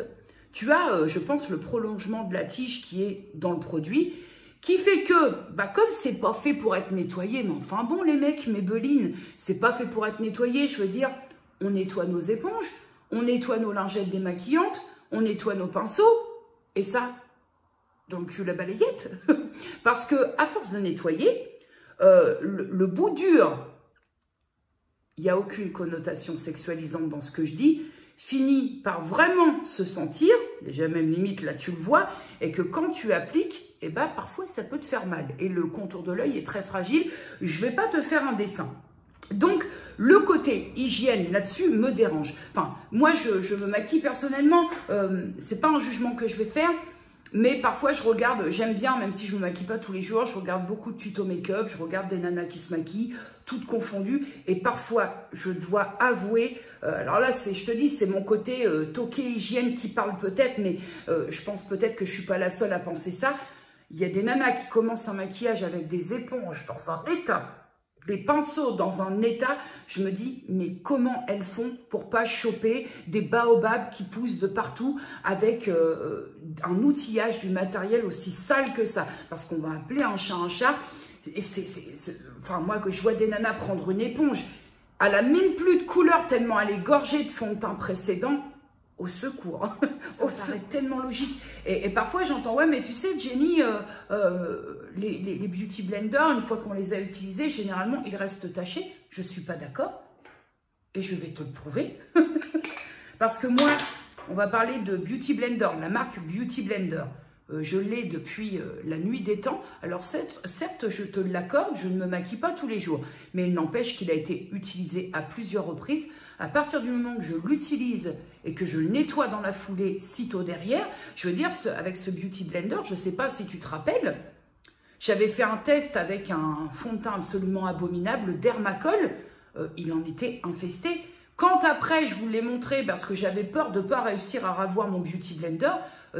tu as, je pense, le prolongement de la tige qui est dans le produit, qui fait que, bah, comme c'est pas fait pour être nettoyé, mais enfin bon, les mecs, mes belines, c'est pas fait pour être nettoyé, je veux dire, on nettoie nos éponges, on nettoie nos lingettes démaquillantes, on nettoie nos pinceaux, et ça, dans le cul la balayette. Parce que, à force de nettoyer, le bout dur, il n'y a aucune connotation sexualisante dans ce que je dis, finit par vraiment se sentir, déjà même limite là tu le vois, et que quand tu appliques, eh ben, parfois ça peut te faire mal. Et le contour de l'œil est très fragile, je ne vais pas te faire un dessin. Donc, le côté hygiène là-dessus me dérange. Enfin, moi je me maquille personnellement, c'est pas un jugement que je vais faire, mais parfois je regarde, j'aime bien, même si je ne me maquille pas tous les jours, je regarde beaucoup de tutos make-up, je regarde des nanas qui se maquillent, toutes confondues, et parfois je dois avouer, alors là je te dis c'est mon côté toqué hygiène qui parle peut-être, mais je pense peut-être que je ne suis pas la seule à penser ça. Il y a des nanas qui commencent un maquillage avec des éponges dans un état, des pinceaux dans un état, je me dis, mais comment elles font pour pas choper des baobabs qui poussent de partout avec un outillage du matériel aussi sale que ça? Parce qu'on va appeler un chat, et enfin moi que je vois des nanas prendre une éponge, elle a même plus de couleur tellement elle est gorgée de fond de teint précédent. Au secours, ça paraît tellement logique. Et parfois j'entends, ouais mais tu sais Jenny, les beauty blenders, une fois qu'on les a utilisés, généralement ils restent tachés. Je ne suis pas d'accord et je vais te le prouver. Parce que moi, on va parler de Beauty Blender, la marque Beauty Blender. Je l'ai depuis la nuit des temps. Alors certes, je te l'accorde, je ne me maquille pas tous les jours. Mais il n'empêche qu'il a été utilisé à plusieurs reprises. À partir du moment que je l'utilise et que je le nettoie dans la foulée sitôt derrière, je veux dire, avec ce Beauty Blender, je ne sais pas si tu te rappelles, j'avais fait un test avec un fond de teint absolument abominable, le Dermacol, il en était infesté. Quand après, je vous l'ai montré parce que j'avais peur de ne pas réussir à ravoir mon Beauty Blender,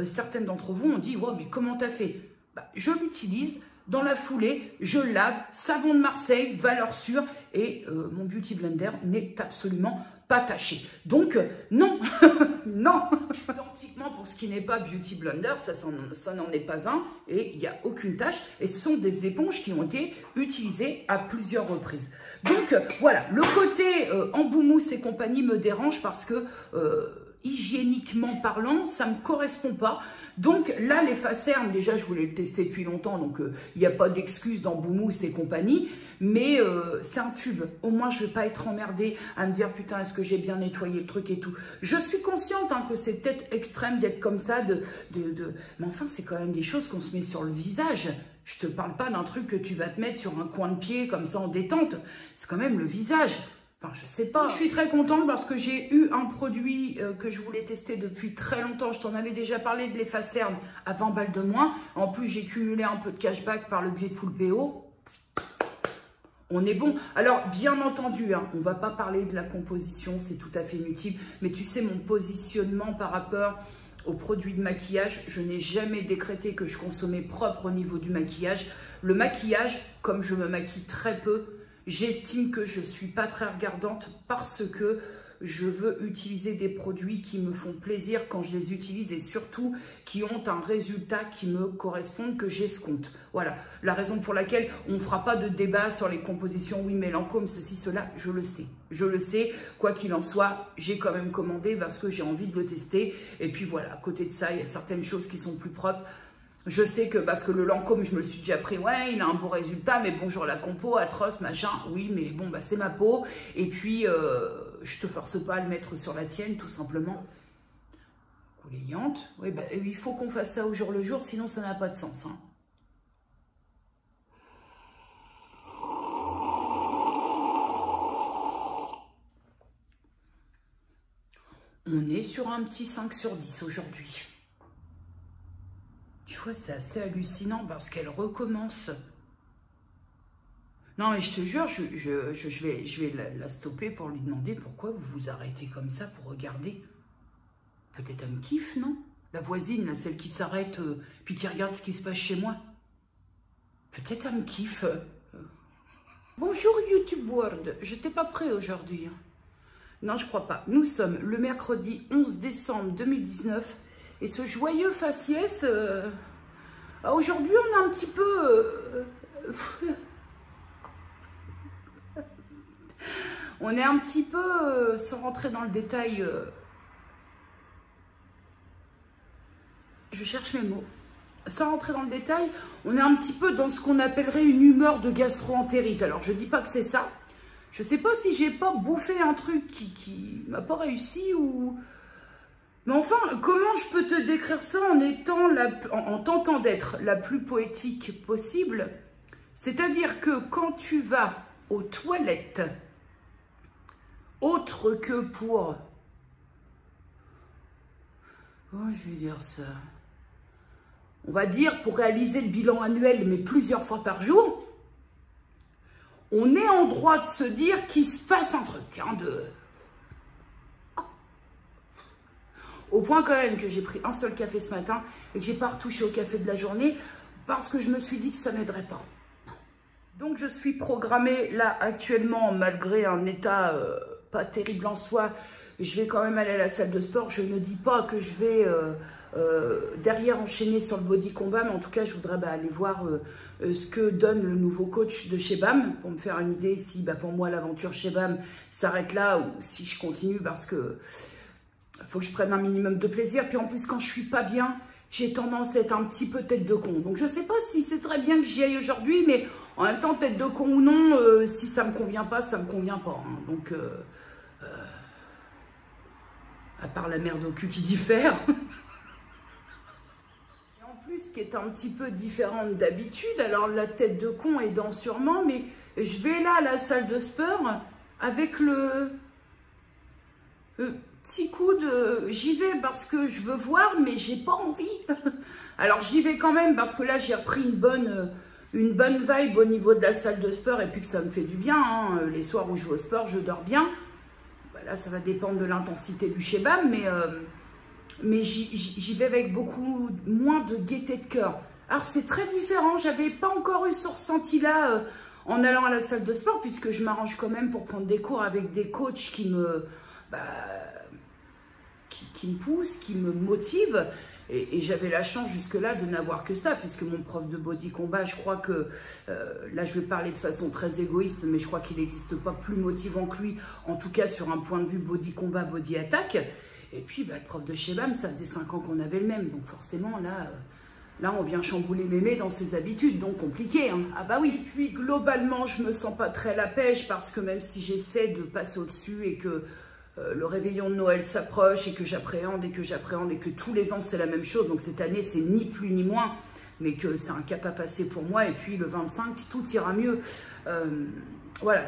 certaines d'entre vous ont dit « Ouais, mais comment t'as fait ?» Bah, je l'utilise. Dans la foulée, je lave, savon de Marseille, valeur sûre, et mon Beauty Blender n'est absolument pas taché. Donc, non, non. Identiquement pour ce qui n'est pas Beauty Blender, ça n'en est pas un, et il n'y a aucune tache, et ce sont des éponges qui ont été utilisées à plusieurs reprises. Donc, voilà, le côté embout mousse et compagnie me dérange parce que, hygiéniquement parlant, ça ne me correspond pas. Donc là, les Facernes, déjà, je voulais le tester depuis longtemps, donc il n'y a pas d'excuse dans Boumousse et compagnie, mais c'est un tube. Au moins, je ne vais pas être emmerdée à me dire, putain, est-ce que j'ai bien nettoyé le truc et tout. Je suis consciente hein, que c'est peut-être extrême d'être comme ça, mais enfin, c'est quand même des choses qu'on se met sur le visage. Je ne te parle pas d'un truc que tu vas te mettre sur un coin de pied, comme ça, en détente. C'est quand même le visage. Enfin, je sais pas. Je suis très contente parce que j'ai eu un produit que je voulais tester depuis très longtemps. Je t'en avais déjà parlé de les Facernes à 20 balles de moins. En plus, j'ai cumulé un peu de cashback par le biais de Poulpeo. On est bon. Alors, bien entendu, hein, on ne va pas parler de la composition, c'est tout à fait inutile. Mais tu sais, mon positionnement par rapport aux produits de maquillage, je n'ai jamais décrété que je consommais propre au niveau du maquillage. Le maquillage, comme je me maquille très peu, j'estime que je ne suis pas très regardante parce que je veux utiliser des produits qui me font plaisir quand je les utilise et surtout qui ont un résultat qui me correspond, que j'escompte. Voilà, la raison pour laquelle on ne fera pas de débat sur les compositions, oui mais Lancôme, ceci, cela, je le sais. Je le sais, quoi qu'il en soit, j'ai quand même commandé parce que j'ai envie de le tester. Et puis voilà, à côté de ça, il y a certaines choses qui sont plus propres. Je sais que, parce que le Lancôme, je me le suis déjà pris, ouais, il a un beau résultat, mais bonjour la compo, atroce, machin, oui, mais bon, bah c'est ma peau. Et puis, je te force pas à le mettre sur la tienne, tout simplement. Couléante, oui, bah il faut qu'on fasse ça au jour le jour, sinon ça n'a pas de sens, hein. On est sur un petit 5 sur 10 aujourd'hui. fois, c'est assez hallucinant parce qu'elle recommence. Non, mais je te jure, je vais la stopper pour lui demander pourquoi vous vous arrêtez comme ça pour regarder. Peut-être elle me kiffe, non? La voisine, là, celle qui s'arrête puis qui regarde ce qui se passe chez moi. Peut-être elle me kiffe. Bonjour YouTube World, j'étais pas prêt aujourd'hui. Non, je crois pas. Nous sommes le mercredi 11 décembre 2019 et ce joyeux faciès, aujourd'hui on a un petit peu... on est un petit peu, sans rentrer dans le détail, je cherche mes mots. Sans rentrer dans le détail, on est un petit peu dans ce qu'on appellerait une humeur de gastro-entérite. Alors, je dis pas que c'est ça. Je sais pas si j'ai pas bouffé un truc qui m'a pas réussi ou... Mais enfin, comment je peux te décrire ça en étant en tentant d'être la plus poétique possible? C'est-à-dire que quand tu vas aux toilettes, autre que pour... Comment je vais dire ça? On va dire pour réaliser le bilan annuel, mais plusieurs fois par jour, on est en droit de se dire qu'il se passe un truc. Au point quand même que j'ai pris un seul café ce matin et que j'ai pas retouché au café de la journée parce que je me suis dit que ça m'aiderait pas. Donc je suis programmée là actuellement, malgré un état pas terrible en soi, je vais quand même aller à la salle de sport. Je ne dis pas que je vais derrière enchaîner sur le body combat, mais en tout cas je voudrais aller voir ce que donne le nouveau coach de chez BAM pour me faire une idée si pour moi l'aventure chez BAM s'arrête là ou si je continue, parce que faut que je prenne un minimum de plaisir. Puis en plus, quand je suis pas bien, j'ai tendance à être un petit peu tête de con. Donc je sais pas si c'est très bien que j'y aille aujourd'hui, mais en même temps, tête de con ou non, si ça me convient pas, ça me convient pas. Hein. Donc à part la merde au cul qui diffère. Et en plus, ce qui est un petit peu différente d'habitude, alors la tête de con aidant sûrement, mais je vais là à la salle de sport avec le petit coup de... J'y vais parce que je veux voir, mais j'ai pas envie. Alors j'y vais quand même parce que là j'ai repris une bonne vibe au niveau de la salle de sport et puis que ça me fait du bien. Hein. Les soirs où je vais au sport, je dors bien. Là, ça va dépendre de l'intensité du shebam, mais j'y vais avec beaucoup moins de gaieté de cœur. Alors c'est très différent. J'avais pas encore eu ce ressenti-là en allant à la salle de sport, puisque je m'arrange quand même pour prendre des cours avec des coachs qui me poussent, qui me motivent. Et j'avais la chance jusque-là de n'avoir que ça, puisque mon prof de body combat, je crois que, là je vais parler de façon très égoïste, mais je crois qu'il n'existe pas plus motivant que lui, en tout cas sur un point de vue body combat, body attack. Et puis le prof de chez BAM, ça faisait 5 ans qu'on avait le même, donc forcément là on vient chambouler mémé dans ses habitudes, donc compliqué. Hein. Ah bah oui, puis globalement je me sens pas très la pêche, parce que même si j'essaie de passer au-dessus et que le réveillon de Noël s'approche et que j'appréhende et que tous les ans c'est la même chose, donc cette année c'est ni plus ni moins, mais que c'est un cap à passer pour moi, et puis le 25 tout ira mieux. Voilà,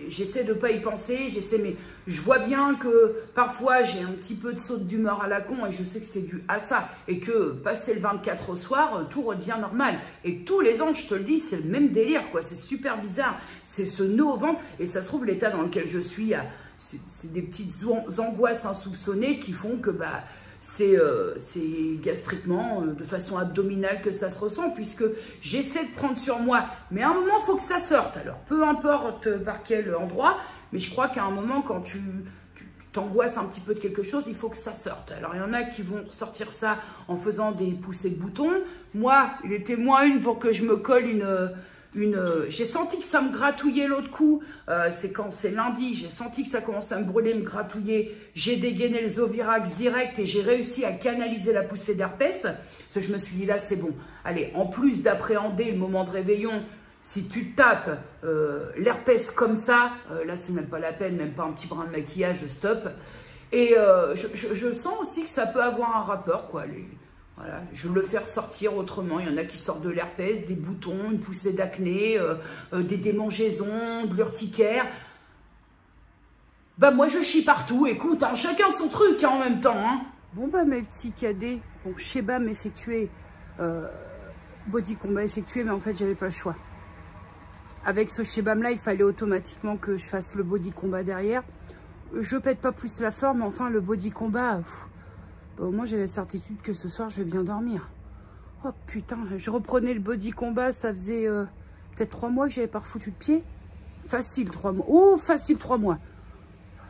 j'essaie de pas y penser, mais je vois bien que parfois j'ai un petit peu de saute d'humeur à la con et je sais que c'est dû à ça, et que passer le 24 au soir, tout redevient normal. Et tous les ans, je te le dis, c'est le même délire, quoi. C'est super bizarre, c'est ce nœud au ventre, et ça se trouve l'état dans lequel je suis, c'est des petites angoisses insoupçonnées qui font que c'est gastriquement, de façon abdominale que ça se ressent, puisque j'essaie de prendre sur moi, mais à un moment il faut que ça sorte. Alors peu importe par quel endroit, mais je crois qu'à un moment quand tu t'angoisses un petit peu de quelque chose, il faut que ça sorte. Alors il y en a qui vont ressortir ça en faisant des poussées de boutons. Moi, il était moins une pour que je me colle j'ai senti que ça me gratouillait l'autre coup, c'est lundi, j'ai senti que ça commençait à me brûler, me gratouiller, j'ai dégainé le Zovirax direct et j'ai réussi à canaliser la poussée d'herpès, parce que je me suis dit là c'est bon, allez, en plus d'appréhender le moment de réveillon, si tu tapes l'herpès comme ça, là c'est même pas la peine, même pas un petit brin de maquillage, stop, et je sens aussi que ça peut avoir un rapport, quoi, voilà, je le fais ressortir autrement. Il y en a qui sortent de l'herpès, des boutons, une poussée d'acné, des démangeaisons, de l'urticaire. Moi je chie partout, écoute, hein, chacun son truc hein, en même temps. Hein. Bon mes petits cadets, chez BAM effectué body combat effectué, mais en fait, j'avais pas le choix. Avec ce Shebam là, il fallait automatiquement que je fasse le body combat derrière. Je pète pas plus la forme, mais enfin, le body combat, bah, au moins, j'ai la certitude que ce soir, je vais bien dormir. Oh putain, je reprenais le body combat, ça faisait peut-être 3 mois que j'avais pas refoutu de pied. Facile 3 mois. Oh, facile 3 mois.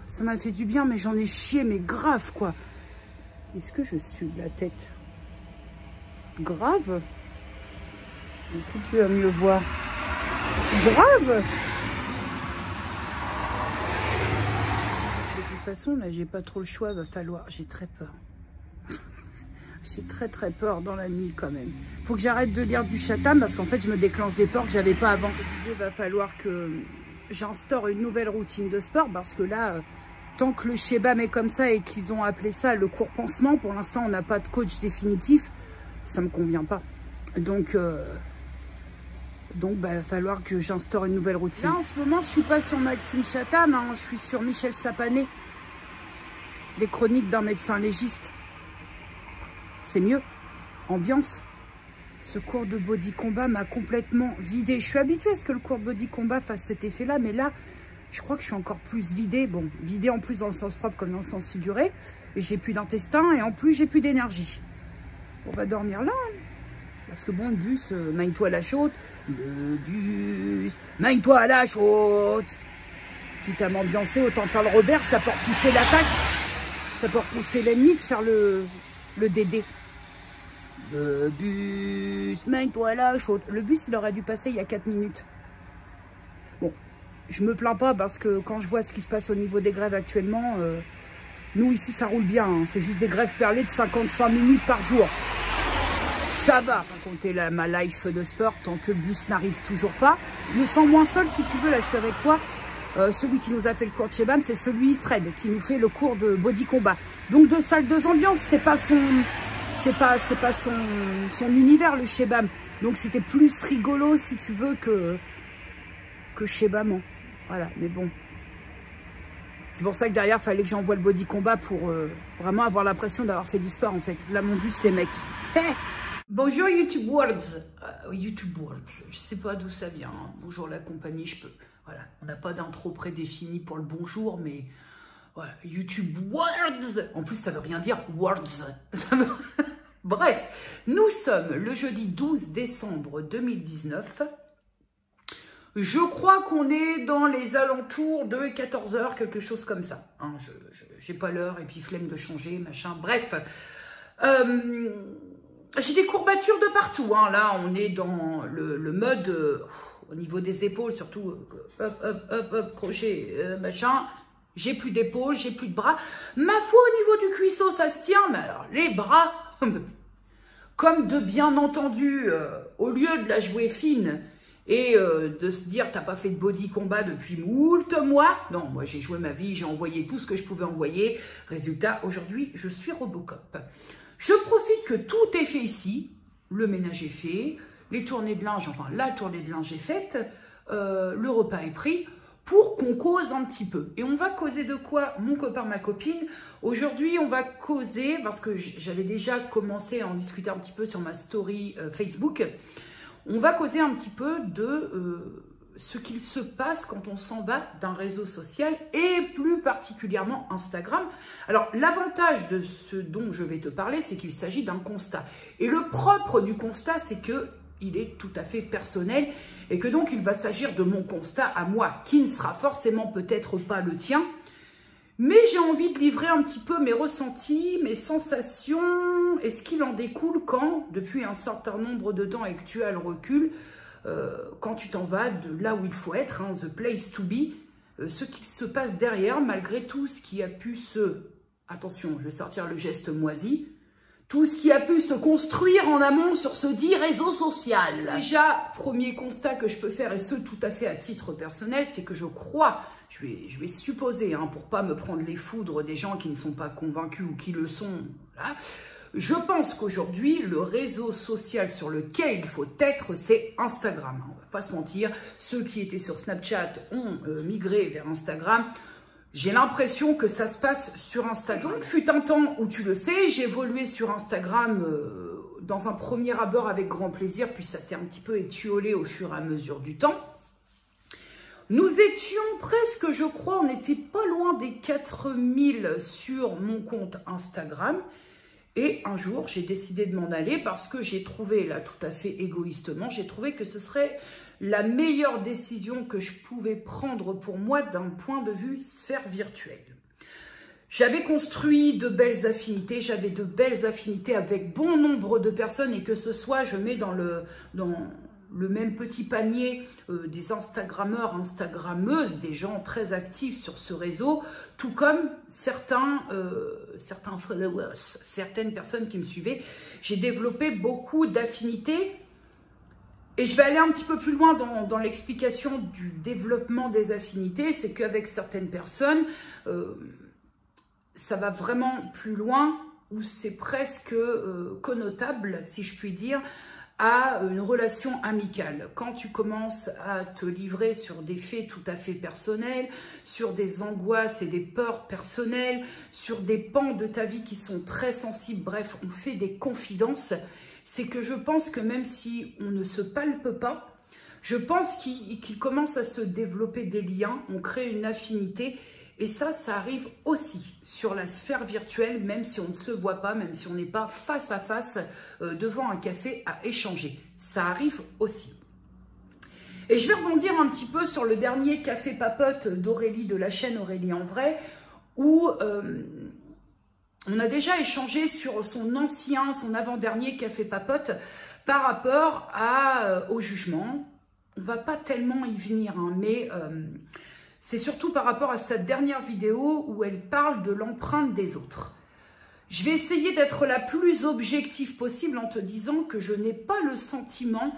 Ça m'a fait du bien, mais j'en ai chié, mais grave, quoi. Est-ce que je suis de la tête? Grave? Est-ce que tu vas mieux voir? Grave? De toute façon, là, j'ai pas trop le choix, va falloir... J'ai très peur. J'ai très peur dans la nuit quand même. Faut que j'arrête de lire du Chatham parce qu'en fait je me déclenche des peurs que j'avais pas avant. Je disais, va falloir que j'instaure une nouvelle routine de sport parce que là, tant que le Shebam est comme ça et qu'ils ont appelé ça le court pansement, pour l'instant on n'a pas de coach définitif, ça me convient pas. Donc bah, va falloir que j'instaure une nouvelle routine. Là en ce moment je suis pas sur Maxime Chatham, hein, je suis sur Michel Sapané. Les chroniques d'un médecin légiste. C'est mieux. Ambiance. Ce cours de body combat m'a complètement vidée. Je suis habituée à ce que le cours de body combat fasse cet effet-là, mais là, je crois que je suis encore plus vidée. Bon, vidée en plus dans le sens propre comme dans le sens figuré. J'ai plus d'intestin et en plus, j'ai plus d'énergie. On va dormir là. Hein. Parce que bon, le bus, mine-toi à la chaude. Le bus, mine-toi à la chaude. Quitte à m'ambiancer, autant faire le Robert, ça peut repousser l'attaque. Ça peut repousser l'ennemi de faire le Dédé. Le bus, mène-toi la chaude. Le bus, il aurait dû passer il y a 4 minutes. Bon, je me plains pas parce que quand je vois ce qui se passe au niveau des grèves actuellement, nous ici, ça roule bien. Hein. C'est juste des grèves perlées de 55 minutes par jour. Ça va, sans compter ma life de sport, tant que le bus n'arrive toujours pas. Je me sens moins seule, si tu veux, là, je suis avec toi. Celui qui nous a fait le cours de Shebam, c'est celui Fred qui nous fait le cours de body combat. Donc 2 salles, 2 ambiances, c'est pas son univers le Shebam. Donc c'était plus rigolo si tu veux que Shebam. Voilà, mais bon. C'est pour ça que derrière, il fallait que j'envoie le body combat pour vraiment avoir l'impression d'avoir fait du sport en fait. Là mon bus, les mecs. Hey, bonjour YouTube Worlds. YouTube Worlds, je sais pas d'où ça vient. Hein. Bonjour la compagnie, je peux. Voilà, on n'a pas d'intro prédéfini pour le bonjour, mais voilà, YouTube Words. En plus, ça veut rien dire, Words. Bref, nous sommes le jeudi 12 décembre 2019. Je crois qu'on est dans les alentours de 14 h, quelque chose comme ça. Hein, j'ai pas l'heure et puis flemme de changer, machin. Bref, j'ai des courbatures de partout. Hein. Là, on est dans le mode... au niveau des épaules, surtout, hop, crochet, machin. J'ai plus d'épaules, j'ai plus de bras. Ma foi, au niveau du cuisseau, ça se tient. Mais alors, les bras, comme de bien entendu, au lieu de la jouer fine et de se dire, t'as pas fait de body combat depuis moult mois. Non, moi, j'ai joué ma vie, j'ai envoyé tout ce que je pouvais envoyer. Résultat, aujourd'hui, je suis Robocop. Je profite que tout est fait ici. Le ménage est fait. Les tournées de linge, enfin la tournée de linge est faite, le repas est pris, pour qu'on cause un petit peu. Et on va causer de quoi, mon copain, ma copine? Aujourd'hui, on va causer, parce que j'avais déjà commencé à en discuter un petit peu sur ma story Facebook, on va causer un petit peu de ce qu'il se passe quand on s'en va d'un réseau social, et plus particulièrement Instagram. Alors, l'avantage de ce dont je vais te parler, c'est qu'il s'agit d'un constat. Et le propre du constat, c'est que il est tout à fait personnel et que donc il va s'agir de mon constat à moi, qui ne sera forcément peut-être pas le tien, mais j'ai envie de livrer un petit peu mes ressentis, mes sensations et ce qu'il en découle quand, depuis un certain nombre de temps et que tu as le recul, quand tu t'en vas de là où il faut être, hein, the place to be, ce qui se passe derrière, malgré tout ce qui a pu se... Attention, je vais sortir le geste moisi. Tout ce qui a pu se construire en amont sur ce dit réseau social. Déjà, premier constat que je peux faire, et ce tout à fait à titre personnel, c'est que je crois, je vais supposer, hein, pour pas me prendre les foudres des gens qui ne sont pas convaincus ou qui le sont, voilà, je pense qu'aujourd'hui, le réseau social sur lequel il faut être, c'est Instagram. On va pas se mentir, ceux qui étaient sur Snapchat ont migré vers Instagram. J'ai l'impression que ça se passe sur Instagram. Donc, fut un temps où, tu le sais, j'ai évolué sur Instagram dans un premier abord avec grand plaisir, puis ça s'est un petit peu étiolé au fur et à mesure du temps. Nous étions presque, je crois, on n'était pas loin des 4000 sur mon compte Instagram. Et un jour, j'ai décidé de m'en aller parce que j'ai trouvé, là tout à fait égoïstement, j'ai trouvé que ce serait la meilleure décision que je pouvais prendre pour moi d'un point de vue sphère virtuelle. J'avais construit de belles affinités, j'avais de belles affinités avec bon nombre de personnes et que ce soit, je mets dans le même petit panier des Instagrammeurs, Instagrammeuses, des gens très actifs sur ce réseau, tout comme certains followers, certaines personnes qui me suivaient. J'ai développé beaucoup d'affinités et je vais aller un petit peu plus loin dans l'explication du développement des affinités. C'est qu'avec certaines personnes, ça va vraiment plus loin où c'est presque connotable, si je puis dire, à une relation amicale. Quand tu commences à te livrer sur des faits tout à fait personnels, sur des angoisses et des peurs personnelles, sur des pans de ta vie qui sont très sensibles, bref, on fait des confidences, c'est que je pense que même si on ne se palpe pas, je pense qu'il commence à se développer des liens, on crée une affinité. Et ça arrive aussi sur la sphère virtuelle, même si on ne se voit pas, même si on n'est pas face à face devant un café à échanger. Ça arrive aussi. Et je vais rebondir un petit peu sur le dernier café papote d'Aurélie de la chaîne Aurélie en vrai, où on a déjà échangé sur son avant-dernier café papote par rapport au jugement. On ne va pas tellement y venir, hein, mais... c'est surtout par rapport à sa dernière vidéo où elle parle de l'empreinte des autres. Je vais essayer d'être la plus objective possible en te disant que je n'ai pas le sentiment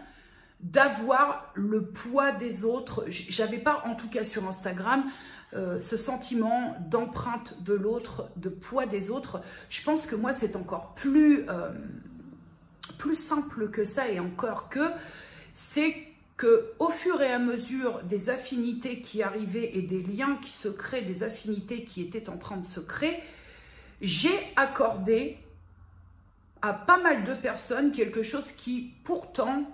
d'avoir le poids des autres. J'avais pas, en tout cas sur Instagram, ce sentiment d'empreinte de l'autre, de poids des autres. Je pense que moi, c'est encore plus simple que ça et encore que c'est qu'au fur et à mesure des affinités qui arrivaient et des liens qui se créent, des affinités qui étaient en train de se créer, j'ai accordé à pas mal de personnes quelque chose qui, pourtant,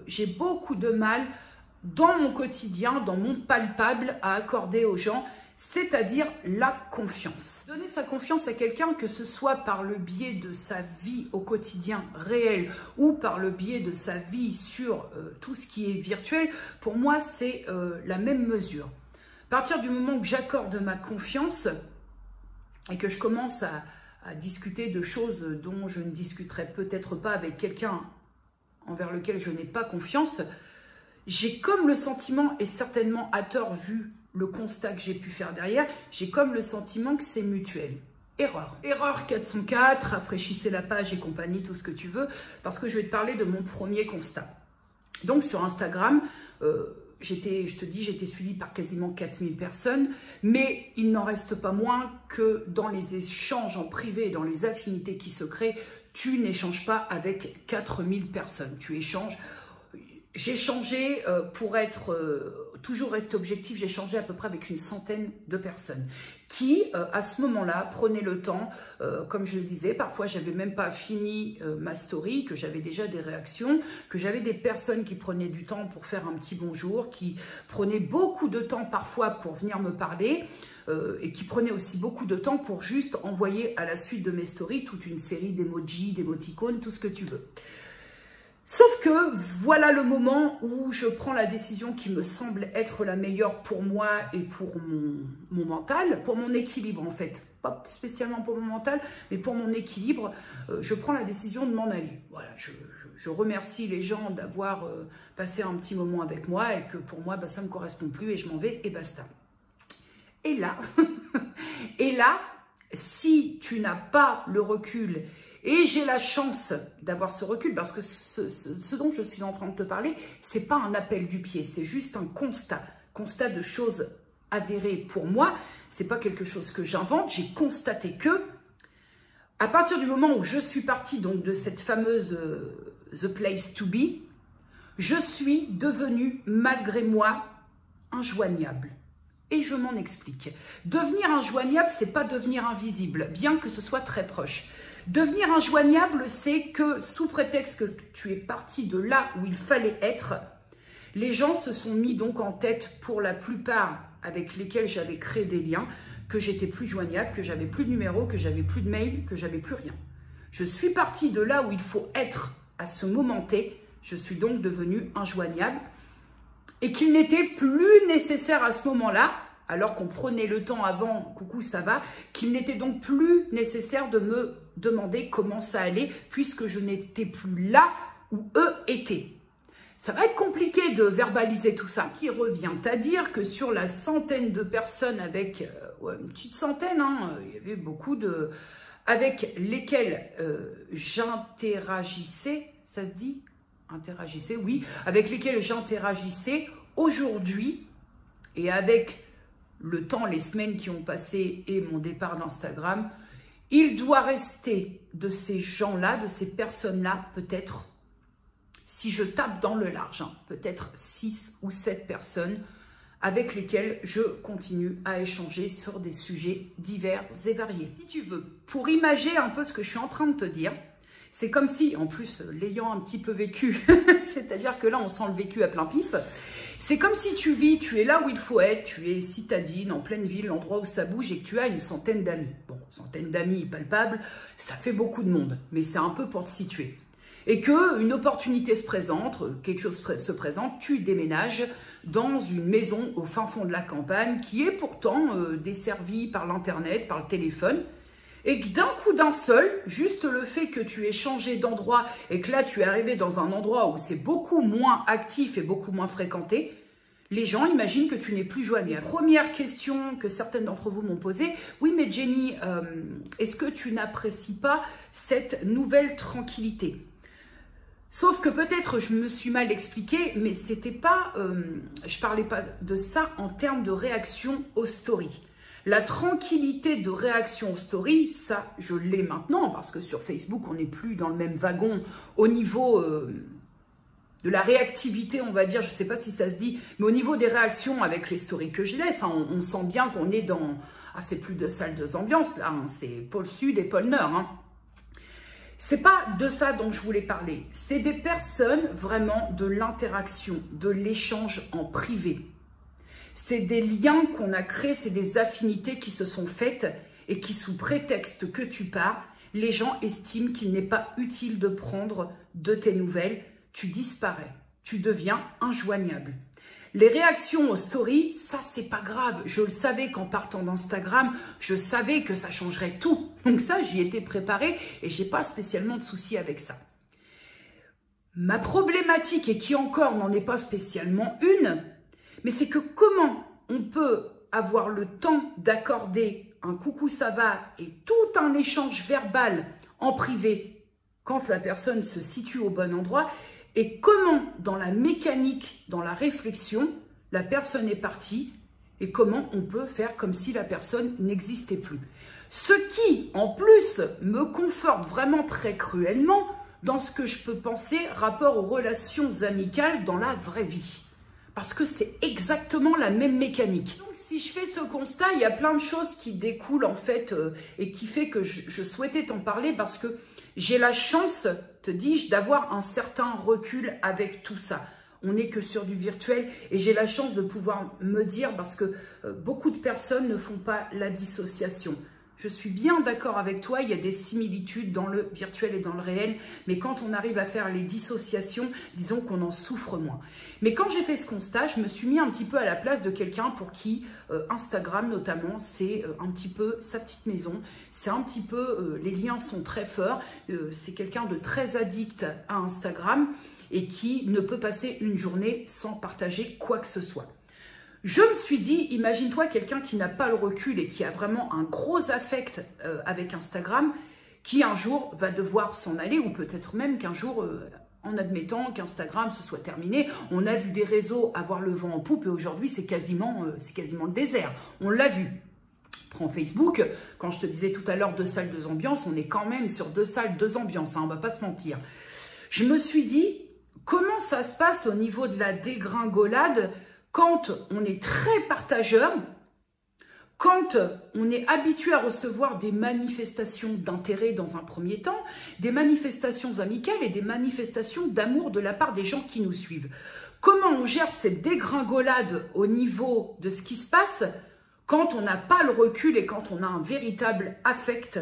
j'ai beaucoup de mal dans mon quotidien, dans mon palpable, à accorder aux gens, c'est-à-dire la confiance. Donner sa confiance à quelqu'un, que ce soit par le biais de sa vie au quotidien réel ou par le biais de sa vie sur tout ce qui est virtuel, pour moi, c'est la même mesure. À partir du moment que j'accorde ma confiance et que je commence à discuter de choses dont je ne discuterai peut-être pas avec quelqu'un envers lequel je n'ai pas confiance, j'ai comme le sentiment, et certainement à tort vu le constat que j'ai pu faire derrière, j'ai comme le sentiment que c'est mutuel. Erreur. Erreur 404, rafraîchissez la page et compagnie, tout ce que tu veux, parce que je vais te parler de mon premier constat. Donc sur Instagram, je te dis, j'étais suivie par quasiment 4000 personnes, mais il n'en reste pas moins que dans les échanges en privé, dans les affinités qui se créent, tu n'échanges pas avec 4000 personnes. Tu échanges... J'ai changé, pour toujours rester objectif, j'ai changé à peu près avec une centaine de personnes qui, à ce moment-là, prenaient le temps, comme je le disais, parfois j'avais même pas fini ma story, que j'avais déjà des réactions, que j'avais des personnes qui prenaient du temps pour faire un petit bonjour, qui prenaient beaucoup de temps parfois pour venir me parler, et qui prenaient aussi beaucoup de temps pour juste envoyer à la suite de mes stories toute une série d'emojis, d'émoticônes, tout ce que tu veux. Sauf que voilà le moment où je prends la décision qui me semble être la meilleure pour moi et pour mon mental, pour mon équilibre en fait. Pas spécialement pour mon mental, mais pour mon équilibre, je prends la décision de m'en aller. Voilà, je remercie les gens d'avoir passé un petit moment avec moi et que pour moi, ça ne me correspond plus et je m'en vais et basta. Et là, si tu n'as pas le recul, et j'ai la chance d'avoir ce recul parce que ce dont je suis en train de te parler, c'est pas un appel du pied, c'est juste un constat de choses avérées pour moi. C'est pas quelque chose que j'invente. J'ai constaté que, à partir du moment où je suis partie donc de cette fameuse The Place to Be, je suis devenue malgré moi injoignable. Et je m'en explique. Devenir injoignable, c'est pas devenir invisible, bien que ce soit très proche. Devenir injoignable, c'est que sous prétexte que tu es parti de là où il fallait être, les gens se sont mis donc en tête, pour la plupart avec lesquels j'avais créé des liens, que j'étais plus joignable, que j'avais plus de numéro, que j'avais plus de mail, que j'avais plus rien. Je suis partie de là où il faut être à ce moment T. Je suis donc devenue injoignable et qu'il n'était plus nécessaire à ce moment-là, alors qu'on prenait le temps avant, coucou ça va, qu'il n'était donc plus nécessaire de me demander comment ça allait puisque je n'étais plus là où eux étaient. Ça va être compliqué de verbaliser tout ça, qui revient à dire que sur la centaine de personnes avec, une petite centaine, hein, il y avait beaucoup de, avec lesquelles j'interagissais, ça se dit ? Interagissais, oui, avec lesquelles j'interagissais aujourd'hui et avec le temps, les semaines qui ont passé et mon départ d'Instagram, il doit rester de ces gens-là, de ces personnes-là, peut-être, si je tape dans le large, hein, peut-être 6 ou 7 personnes avec lesquelles je continue à échanger sur des sujets divers et variés. Si tu veux, pour imager un peu ce que je suis en train de te dire, c'est comme si, en plus, l'ayant un petit peu vécu, c'est-à-dire que là, on sent le vécu à plein pif, c'est comme si tu vis, tu es là où il faut être, tu es citadine, en pleine ville, l'endroit où ça bouge et que tu as une centaine d'amis. Bon, centaine d'amis palpables, ça fait beaucoup de monde, mais c'est un peu pour te situer. Et qu'une opportunité se présente, quelque chose se présente, tu déménages dans une maison au fin fond de la campagne qui est pourtant desservie par l'internet, par le téléphone, et que d'un coup d'un seul, juste le fait que tu aies changé d'endroit et que là tu es arrivé dans un endroit où c'est beaucoup moins actif et beaucoup moins fréquenté, les gens imaginent que tu n'es plus joignable. Première question que certaines d'entre vous m'ont posée, oui mais Jenny, est-ce que tu n'apprécies pas cette nouvelle tranquillité ? Sauf que peut-être je me suis mal expliquée, mais c'était pas, je parlais pas de ça en termes de réaction aux stories. La tranquillité de réaction aux stories, ça je l'ai maintenant parce que sur Facebook on n'est plus dans le même wagon au niveau de la réactivité, on va dire, je sais pas si ça se dit, mais au niveau des réactions avec les stories que je laisse, hein, on sent bien qu'on est dans, ah c'est plus de salles de ambiance là, hein, c'est pôle sud et pôle nord, hein. C'est pas de ça dont je voulais parler. C'est des personnes vraiment de l'interaction, de l'échange en privé. C'est des liens qu'on a créés, c'est des affinités qui se sont faites et qui, sous prétexte que tu pars, les gens estiment qu'il n'est pas utile de prendre de tes nouvelles. Tu disparais, tu deviens injoignable. Les réactions aux stories, ça c'est pas grave. Je le savais qu'en partant d'Instagram, je savais que ça changerait tout. Donc ça, j'y étais préparée et j'ai pas spécialement de soucis avec ça. Ma problématique, et qui encore n'en est pas spécialement une, mais c'est que comment on peut avoir le temps d'accorder un coucou ça va et tout un échange verbal en privé quand la personne se situe au bon endroit. Et comment, dans la mécanique, dans la réflexion, la personne est partie et comment on peut faire comme si la personne n'existait plus. Ce qui, en plus, me conforte vraiment très cruellement dans ce que je peux penser rapport aux relations amicales dans la vraie vie. Parce que c'est exactement la même mécanique. Donc, si je fais ce constat, il y a plein de choses qui découlent, en fait, et qui fait que je souhaitais t'en parler parce que j'ai la chance, te dis-je, d'avoir un certain recul avec tout ça. On n'est que sur du virtuel et j'ai la chance de pouvoir me dire, parce que beaucoup de personnes ne font pas la dissociation. Je suis bien d'accord avec toi, il y a des similitudes dans le virtuel et dans le réel, mais quand on arrive à faire les dissociations, disons qu'on en souffre moins. Mais quand j'ai fait ce constat, je me suis mis un petit peu à la place de quelqu'un pour qui Instagram notamment, c'est un petit peu sa petite maison, c'est un petit peu, les liens sont très forts, c'est quelqu'un de très addict à Instagram et qui ne peut passer une journée sans partager quoi que ce soit. Je me suis dit, imagine-toi quelqu'un qui n'a pas le recul et qui a vraiment un gros affect avec Instagram, qui un jour va devoir s'en aller, ou peut-être même qu'un jour, en admettant qu'Instagram se soit terminé, on a vu des réseaux avoir le vent en poupe et aujourd'hui c'est quasiment le désert. On l'a vu. Prends Facebook, quand je te disais tout à l'heure 2 salles, 2 ambiances, on est quand même sur 2 salles, 2 ambiances, hein, on va pas se mentir. Je me suis dit, comment ça se passe au niveau de la dégringolade quand on est très partageur, quand on est habitué à recevoir des manifestations d'intérêt dans un premier temps, des manifestations amicales et des manifestations d'amour de la part des gens qui nous suivent. Comment on gère cette dégringolade au niveau de ce qui se passe quand on n'a pas le recul et quand on a un véritable affect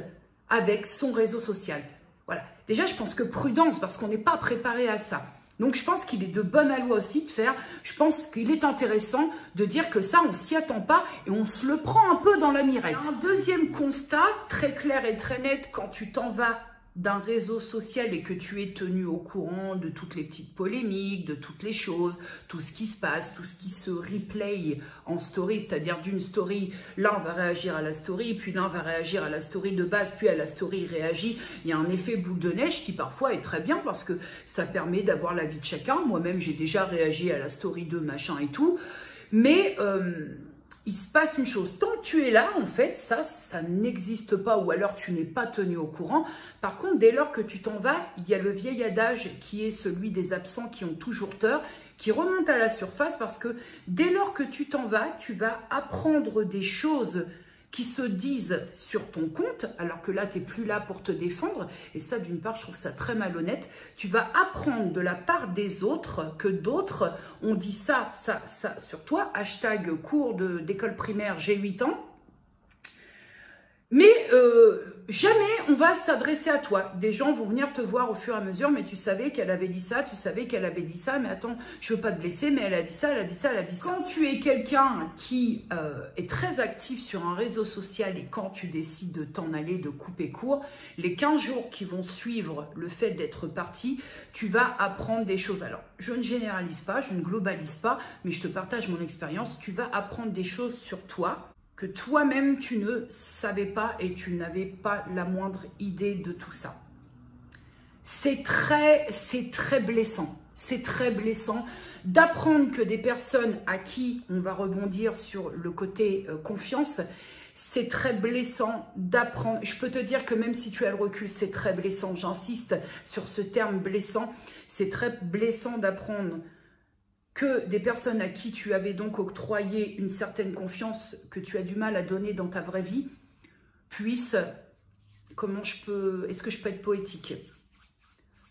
avec son réseau social? Voilà. Déjà, je pense que prudence, parce qu'on n'est pas préparé à ça. Donc, je pense qu'il est de bonne loi aussi de faire. Je pense qu'il est intéressant de dire que ça, on s'y attend pas et on se le prend un peu dans la mirette. Un deuxième constat, très clair et très net, quand tu t'en vas d'un réseau social et que tu es tenu au courant de toutes les petites polémiques, de toutes les choses, tout ce qui se passe, tout ce qui se replay en story, c'est-à-dire d'une story, l'un va réagir à la story, puis l'un va réagir à la story de base, puis à la story réagit. Il y a un effet boule de neige qui parfois est très bien parce que ça permet d'avoir l'avis de chacun. Moi-même, j'ai déjà réagi à la story de machin et tout, mais il se passe une chose, tant que tu es là, en fait, ça n'existe pas, ou alors tu n'es pas tenu au courant. Par contre, dès lors que tu t'en vas, il y a le vieil adage qui est celui des absents qui ont toujours tort, qui remonte à la surface parce que dès lors que tu t'en vas, tu vas apprendre des choses qui se disent sur ton compte, alors que là, tu n'es plus là pour te défendre. Et ça, d'une part, je trouve ça très malhonnête. Tu vas apprendre de la part des autres que d'autres ont dit ça sur toi. Hashtag cours d'école primaire, j'ai 8 ans. Mais jamais on va s'adresser à toi. Des gens vont venir te voir au fur et à mesure, mais tu savais qu'elle avait dit ça, tu savais qu'elle avait dit ça, mais attends, je veux pas te blesser, mais elle a dit ça, elle a dit ça, elle a dit ça. Quand tu es quelqu'un qui est très actif sur un réseau social et quand tu décides de t'en aller, de couper court, les 15 jours qui vont suivre le fait d'être parti, tu vas apprendre des choses. Alors, je ne généralise pas, je ne globalise pas, mais je te partage mon expérience. Tu vas apprendre des choses sur toi que toi-même tu ne savais pas et tu n'avais pas la moindre idée de tout ça. C'est très blessant. C'est très blessant d'apprendre que des personnes à qui on va rebondir sur le côté confiance, c'est très blessant d'apprendre. Je peux te dire que même si tu as le recul, c'est très blessant. J'insiste sur ce terme blessant. C'est très blessant d'apprendre que des personnes à qui tu avais donc octroyé une certaine confiance que tu as du mal à donner dans ta vraie vie, puissent, est-ce que je peux être poétique,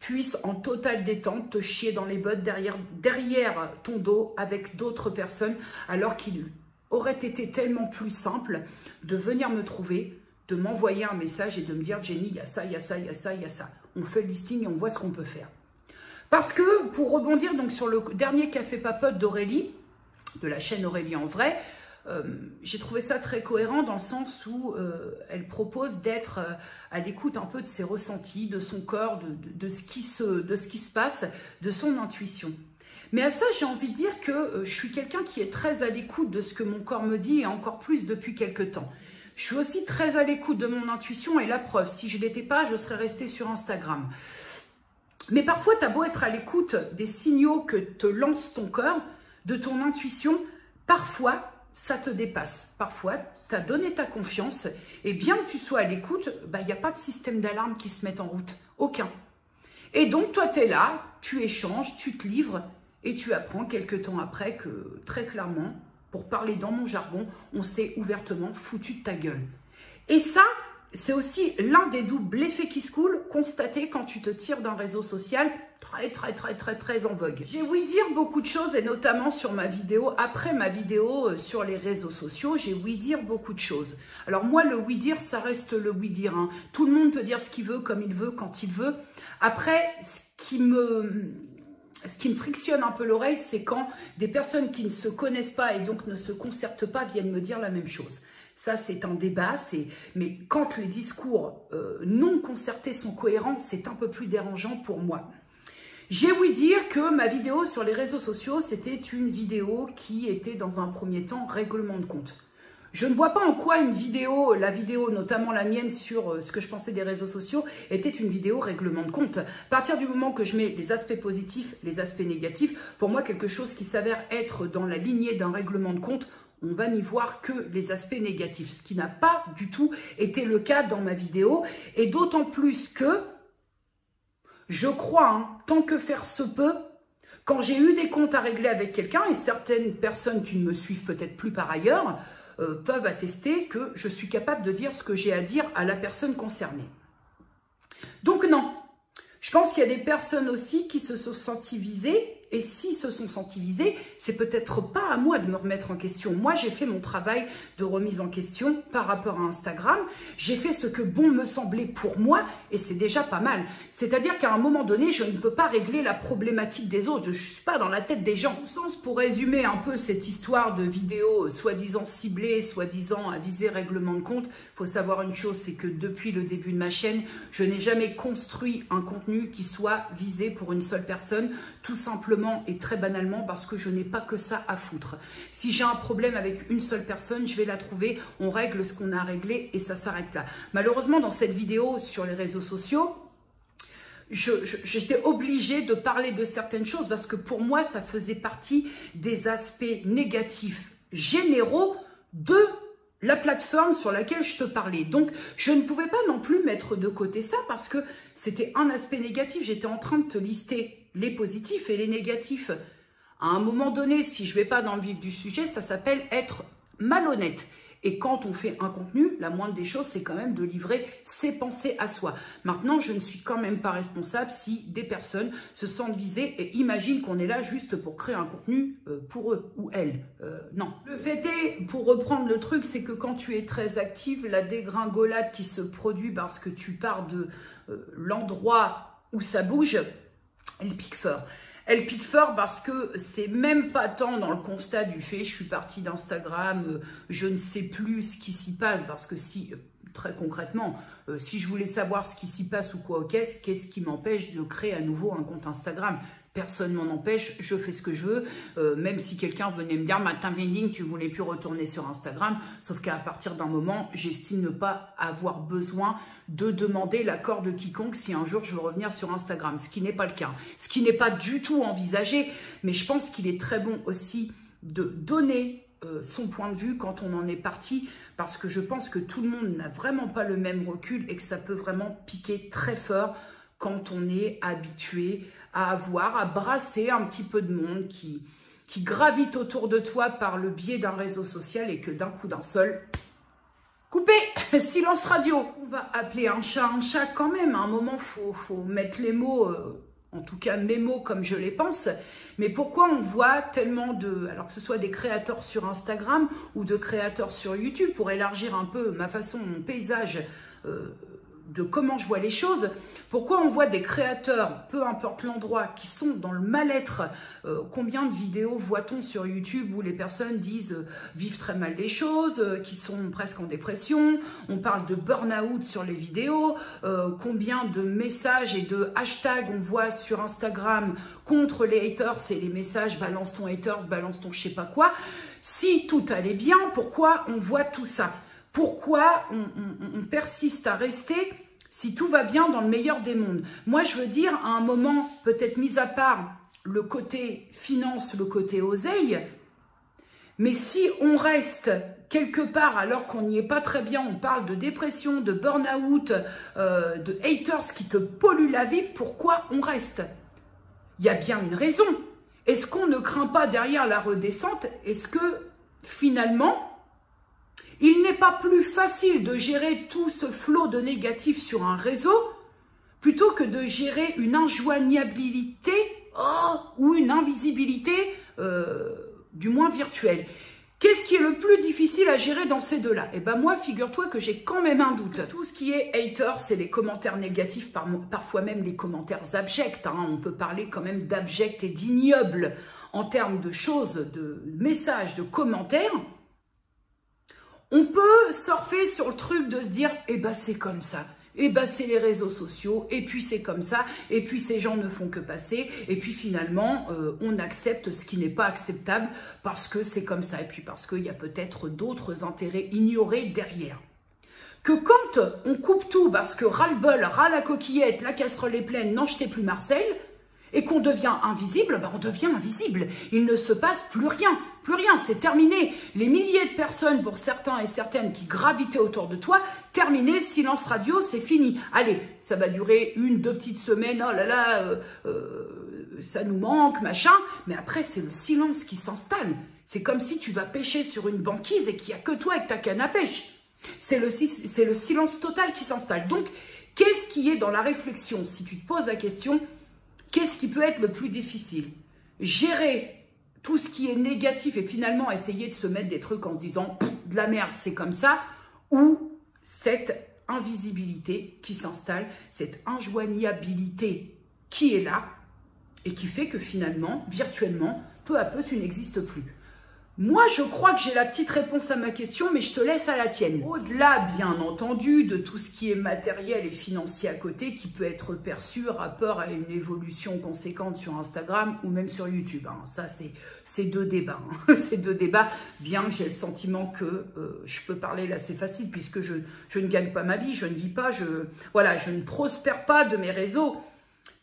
puissent en totale détente te chier dans les bottes derrière ton dos avec d'autres personnes, alors qu'il aurait été tellement plus simple de venir me trouver, de m'envoyer un message et de me dire « Jenny, il y a ça, il y a ça, il y a ça, il y a ça ». On fait le listing et on voit ce qu'on peut faire. Parce que, pour rebondir donc sur le dernier Café Papote d'Aurélie, de la chaîne Aurélie en vrai, j'ai trouvé ça très cohérent dans le sens où elle propose d'être à l'écoute un peu de ses ressentis, de son corps, de ce qui se passe, de son intuition. Mais à ça, j'ai envie de dire que je suis quelqu'un qui est très à l'écoute de ce que mon corps me dit et encore plus depuis quelques temps. Je suis aussi très à l'écoute de mon intuition et la preuve, si je ne l'étais pas, je serais restée sur Instagram. Mais parfois, tu as beau être à l'écoute des signaux que te lance ton corps, de ton intuition, parfois, ça te dépasse. Parfois, tu as donné ta confiance et bien que tu sois à l'écoute, il n'y a pas de système d'alarme qui se mette en route. Aucun. Et donc, toi, tu es là, tu échanges, tu te livres et tu apprends quelques temps après que, très clairement, pour parler dans mon jargon, on s'est ouvertement foutu de ta gueule. Et ça, c'est aussi l'un des doubles effets qui se coulent constatés quand tu te tires d'un réseau social très en vogue. J'ai ouï dire beaucoup de choses et notamment sur ma vidéo, après ma vidéo sur les réseaux sociaux, j'ai ouï dire beaucoup de choses. Alors moi, le oui dire, ça reste le oui dire. Hein. Tout le monde peut dire ce qu'il veut, comme il veut, quand il veut. Après, ce qui me frictionne un peu l'oreille, c'est quand des personnes qui ne se connaissent pas et donc ne se concertent pas viennent me dire la même chose. Ça, c'est un débat, mais quand les discours non concertés sont cohérents, c'est un peu plus dérangeant pour moi. J'ai ouï dire que ma vidéo sur les réseaux sociaux, c'était une vidéo qui était dans un premier temps règlement de compte. Je ne vois pas en quoi la vidéo, notamment la mienne sur ce que je pensais des réseaux sociaux, était une vidéo règlement de compte. À partir du moment que je mets les aspects positifs, les aspects négatifs, pour moi, quelque chose qui s'avère être dans la lignée d'un règlement de compte, on va n'y voir que les aspects négatifs, ce qui n'a pas du tout été le cas dans ma vidéo, et d'autant plus que, je crois, hein, tant que faire se peut, quand j'ai eu des comptes à régler avec quelqu'un, et certaines personnes qui ne me suivent peut-être plus par ailleurs, peuvent attester que je suis capable de dire ce que j'ai à dire à la personne concernée. Donc non, je pense qu'il y a des personnes aussi qui se sont senties visées, et s'ils se sont sentis visés, c'est peut-être pas à moi de me remettre en question. Moi, j'ai fait mon travail de remise en question par rapport à Instagram. J'ai fait ce que bon me semblait pour moi, et c'est déjà pas mal. C'est-à-dire qu'à un moment donné, je ne peux pas régler la problématique des autres. Je ne suis pas dans la tête des gens. Pour résumer un peu cette histoire de vidéo soi-disant ciblée, soi-disant à viser règlement de compte, il faut savoir une chose, c'est que depuis le début de ma chaîne, je n'ai jamais construit un contenu qui soit visé pour une seule personne, tout simplement et très banalement parce que je n'ai pas que ça à foutre. Si j'ai un problème avec une seule personne, je vais la trouver, on règle ce qu'on a à régler et ça s'arrête là. Malheureusement, dans cette vidéo sur les réseaux sociaux, j'étais obligée de parler de certaines choses parce que pour moi, ça faisait partie des aspects négatifs généraux de la plateforme sur laquelle je te parlais. Donc, je ne pouvais pas non plus mettre de côté ça parce que c'était un aspect négatif. J'étais en train de te lister les positifs et les négatifs. À un moment donné, si je ne vais pas dans le vif du sujet, ça s'appelle être malhonnête. Et quand on fait un contenu, la moindre des choses, c'est quand même de livrer ses pensées à soi. Maintenant, je ne suis quand même pas responsable si des personnes se sentent visées et imaginent qu'on est là juste pour créer un contenu pour eux ou elles. Non. Le fait est, pour reprendre le truc, c'est que quand tu es très active, la dégringolade qui se produit parce que tu pars de l'endroit où ça bouge, elle pique fort. Elle pique fort parce que c'est même pas tant dans le constat du fait, je suis partie d'Instagram, je ne sais plus ce qui s'y passe, parce que si, très concrètement, si je voulais savoir ce qui s'y passe ou quoi au caisse, qu'est-ce qui m'empêche de créer à nouveau un compte Instagram? Personne m'en empêche, je fais ce que je veux, même si quelqu'un venait me dire « Matin vending, tu voulais plus retourner sur Instagram », sauf qu'à partir d'un moment, j'estime ne pas avoir besoin de demander l'accord de quiconque si un jour je veux revenir sur Instagram, ce qui n'est pas le cas, ce qui n'est pas du tout envisagé, mais je pense qu'il est très bon aussi de donner son point de vue quand on en est parti, parce que je pense que tout le monde n'a vraiment pas le même recul et que ça peut vraiment piquer très fort quand on est habitué à brasser un petit peu de monde qui gravite autour de toi par le biais d'un réseau social et que d'un coup d'un seul, coupé, silence radio. On va appeler un chat quand même. À un moment, faut mettre les mots, en tout cas mes mots comme je les pense. Mais pourquoi on voit tellement alors que ce soit des créateurs sur Instagram ou de créateurs sur YouTube, pour élargir un peu ma façon, mon paysage de comment je vois les choses, pourquoi on voit des créateurs, peu importe l'endroit, qui sont dans le mal-être. Combien de vidéos voit-on sur YouTube où les personnes disent vivent très mal les choses, qui sont presque en dépression, on parle de burn-out sur les vidéos, combien de messages et de hashtags on voit sur Instagram contre les haters et les messages balance ton haters, balance ton je sais pas quoi. Si tout allait bien, pourquoi on voit tout ça? Pourquoi on persiste à rester si tout va bien dans le meilleur des mondes? Moi, je veux dire, à un moment, peut-être mis à part le côté finance, le côté oseille, mais si on reste quelque part alors qu'on n'y est pas très bien, on parle de dépression, de burn-out, de haters qui te polluent la vie, pourquoi on reste? Il y a bien une raison. Est-ce qu'on ne craint pas derrière la redescente? Est-ce que finalement, il n'est pas plus facile de gérer tout ce flot de négatifs sur un réseau plutôt que de gérer une injoignabilité ou une invisibilité, du moins virtuelle? Qu'est-ce qui est le plus difficile à gérer dans ces deux-là? Eh ben moi, figure-toi que j'ai quand même un doute. Tout ce qui est haters, c'est les commentaires négatifs, parfois même les commentaires abjects. On peut parler quand même d'abject et d'ignoble en termes de choses, de messages, de commentaires. On peut surfer sur le truc de se dire, eh ben c'est comme ça, eh ben c'est les réseaux sociaux, et puis c'est comme ça, et puis ces gens ne font que passer, et puis finalement on accepte ce qui n'est pas acceptable parce que c'est comme ça, et puis parce qu'il y a peut-être d'autres intérêts ignorés derrière. Que quand on coupe tout parce que ras-le-bol, ras la coquillette, la casserole est pleine, n'en jetez plus Marseille, et qu'on devient invisible, ben on devient invisible. Il ne se passe plus rien, c'est terminé. Les milliers de personnes, pour certains et certaines, qui gravitaient autour de toi, terminé, silence radio, c'est fini. Allez, ça va durer 1, 2 petites semaines, oh là là, ça nous manque, machin. Mais après, c'est le silence qui s'installe. C'est comme si tu vas pêcher sur une banquise et qu'il n'y a que toi avec ta canne à pêche. C'est le silence total qui s'installe. Donc, qu'est-ce qui est dans la réflexion? Si tu te poses la question, qu'est-ce qui peut être le plus difficile? Gérer tout ce qui est négatif et finalement essayer de se mettre des trucs en se disant « de la merde, c'est comme ça » ou cette invisibilité qui s'installe, cette injoignabilité qui est là et qui fait que finalement, virtuellement, peu à peu, tu n'existes plus. Moi, je crois que j'ai la petite réponse à ma question, mais je te laisse à la tienne. Au-delà, bien entendu, de tout ce qui est matériel et financier à côté, qui peut être perçu rapport à une évolution conséquente sur Instagram ou même sur YouTube. Hein. Ça, c'est deux débats. Hein. C'est deux débats, bien que j'ai le sentiment que je peux parler là, c'est facile, puisque je ne gagne pas ma vie, je ne vis pas, je ne prospère pas de mes réseaux.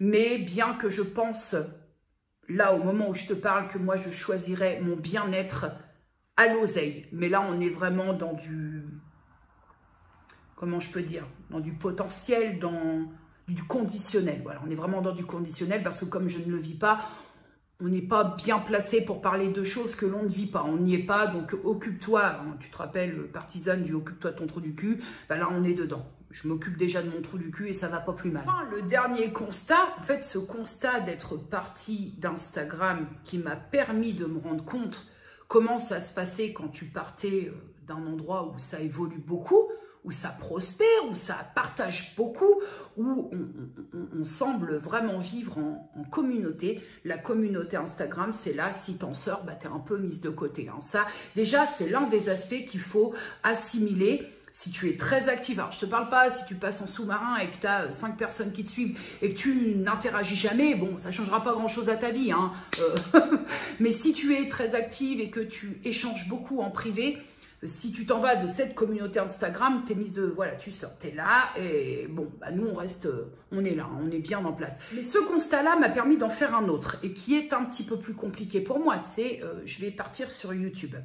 Mais bien que je pense... Là, au moment où je te parle, que moi, je choisirais mon bien-être à l'oseille. Mais là, on est vraiment dans du... Comment je peux dire? Dans du potentiel, dans du conditionnel. Voilà, on est vraiment dans du conditionnel parce que comme je ne le vis pas, on n'est pas bien placé pour parler de choses que l'on ne vit pas. On n'y est pas, donc occupe-toi. Hein, tu te rappelles, partisane du occupe-toi ton trou du cul. Ben là, on est dedans. Je m'occupe déjà de mon trou du cul et ça va pas plus mal. Enfin, le dernier constat, en fait, ce constat d'être partie d'Instagram qui m'a permis de me rendre compte comment ça se passait quand tu partais d'un endroit où ça évolue beaucoup, où ça prospère, où ça partage beaucoup, où on semble vraiment vivre en communauté. La communauté Instagram, c'est là, si t'en sors, bah, t'es un peu mise de côté. Hein. Ça, déjà, c'est l'un des aspects qu'il faut assimiler. Si tu es très actif, alors je te parle pas si tu passes en sous-marin et que tu as 5 personnes qui te suivent et que tu n'interagis jamais, bon, ça changera pas grand-chose à ta vie. Hein. Mais si tu es très active et que tu échanges beaucoup en privé, si tu t'en vas de cette communauté Instagram, t'es mise de... Voilà, tu sors, t'es là et bon, bah nous on reste, on est là, on est bien en place. Mais ce constat-là m'a permis d'en faire un autre et qui est un petit peu plus compliqué pour moi, c'est, je vais partir sur YouTube.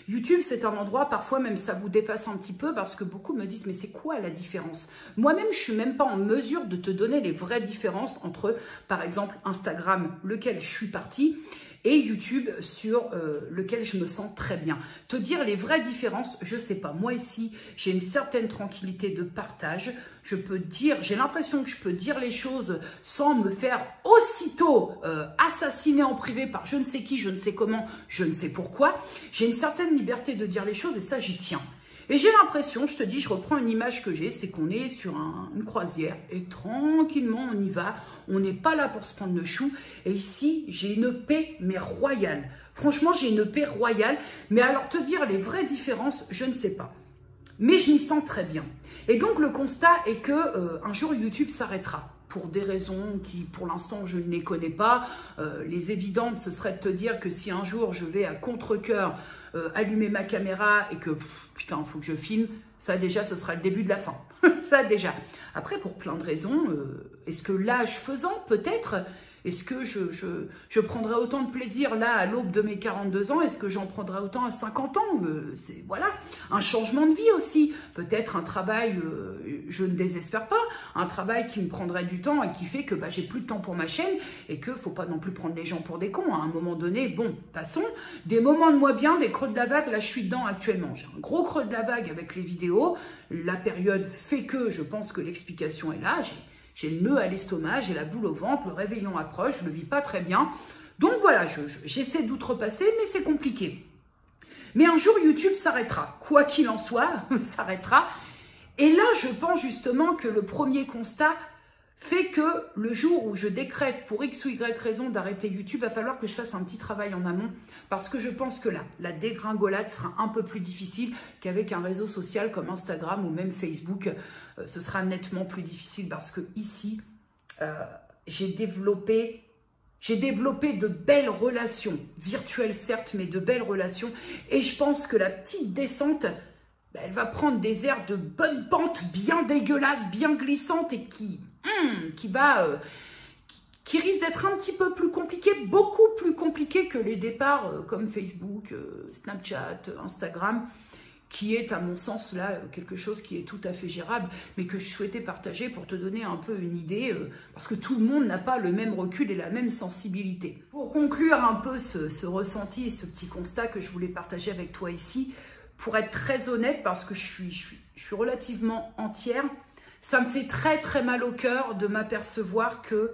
YouTube, c'est un endroit, parfois même ça vous dépasse un petit peu parce que beaucoup me disent, mais c'est quoi la différence? Moi-même, je suis même pas en mesure de te donner les vraies différences entre, par exemple, Instagram, lequel je suis partie, et YouTube sur lequel je me sens très bien. Te dire les vraies différences, je sais pas. Moi ici, j'ai une certaine tranquillité de partage. Je peux dire, j'ai l'impression que je peux dire les choses sans me faire aussitôt assassiner en privé par je ne sais qui, je ne sais comment, je ne sais pourquoi. J'ai une certaine liberté de dire les choses et ça, j'y tiens. Et j'ai l'impression, je te dis, je reprends une image que j'ai, c'est qu'on est sur une croisière et tranquillement on y va, on n'est pas là pour se prendre le chou. Et ici, j'ai une paix, mais royale. Franchement, j'ai une paix royale, mais alors te dire les vraies différences, je ne sais pas. Mais je m'y sens très bien. Et donc le constat est que un jour YouTube s'arrêtera. Pour des raisons qui, pour l'instant, je ne les connais pas. Les évidentes, ce serait de te dire que si un jour je vais à contre-cœur allumer ma caméra et que, putain, il faut que je filme, ça déjà, ce sera le début de la fin. Ça déjà. Après, pour plein de raisons, est-ce que l'âge faisant, peut-être, est-ce que je prendrai autant de plaisir là à l'aube de mes 42 ans? Est-ce que j'en prendrai autant à 50 ans? C'est voilà, un changement de vie aussi. Peut-être un travail, je ne désespère pas, un travail qui me prendrait du temps et qui fait que bah, j'ai plus de temps pour ma chaîne et que faut pas non plus prendre les gens pour des cons. À un moment donné, bon, passons. Des moments de moi bien, des creux de la vague, là je suis dedans actuellement. J'ai un gros creux de la vague avec les vidéos. La période fait que je pense que l'explication est là. J'ai le nœud à l'estomac, j'ai la boule au ventre, le réveillon approche, je ne le vis pas très bien. Donc voilà, j'essaie d'outrepasser, mais c'est compliqué. Mais un jour, YouTube s'arrêtera. Quoi qu'il en soit, s'arrêtera. Et là, je pense justement que le premier constat fait que le jour où je décrète pour X ou Y raison d'arrêter YouTube, il va falloir que je fasse un petit travail en amont parce que je pense que là, la dégringolade sera un peu plus difficile qu'avec un réseau social comme Instagram ou même Facebook. Ce sera nettement plus difficile parce que ici, j'ai développé de belles relations, virtuelles certes, mais de belles relations. Et je pense que la petite descente, ben, elle va prendre des airs de bonne pente, bien dégueulasse, bien glissante et qui risque d'être un petit peu plus compliqué, beaucoup plus compliqué que les départs comme Facebook, Snapchat, Instagram, qui est à mon sens là quelque chose qui est tout à fait gérable, mais que je souhaitais partager pour te donner un peu une idée, parce que tout le monde n'a pas le même recul et la même sensibilité. Pour conclure un peu ce ressenti et ce petit constat que je voulais partager avec toi ici, pour être très honnête, parce que je suis relativement entière, ça me fait très très mal au cœur de m'apercevoir que,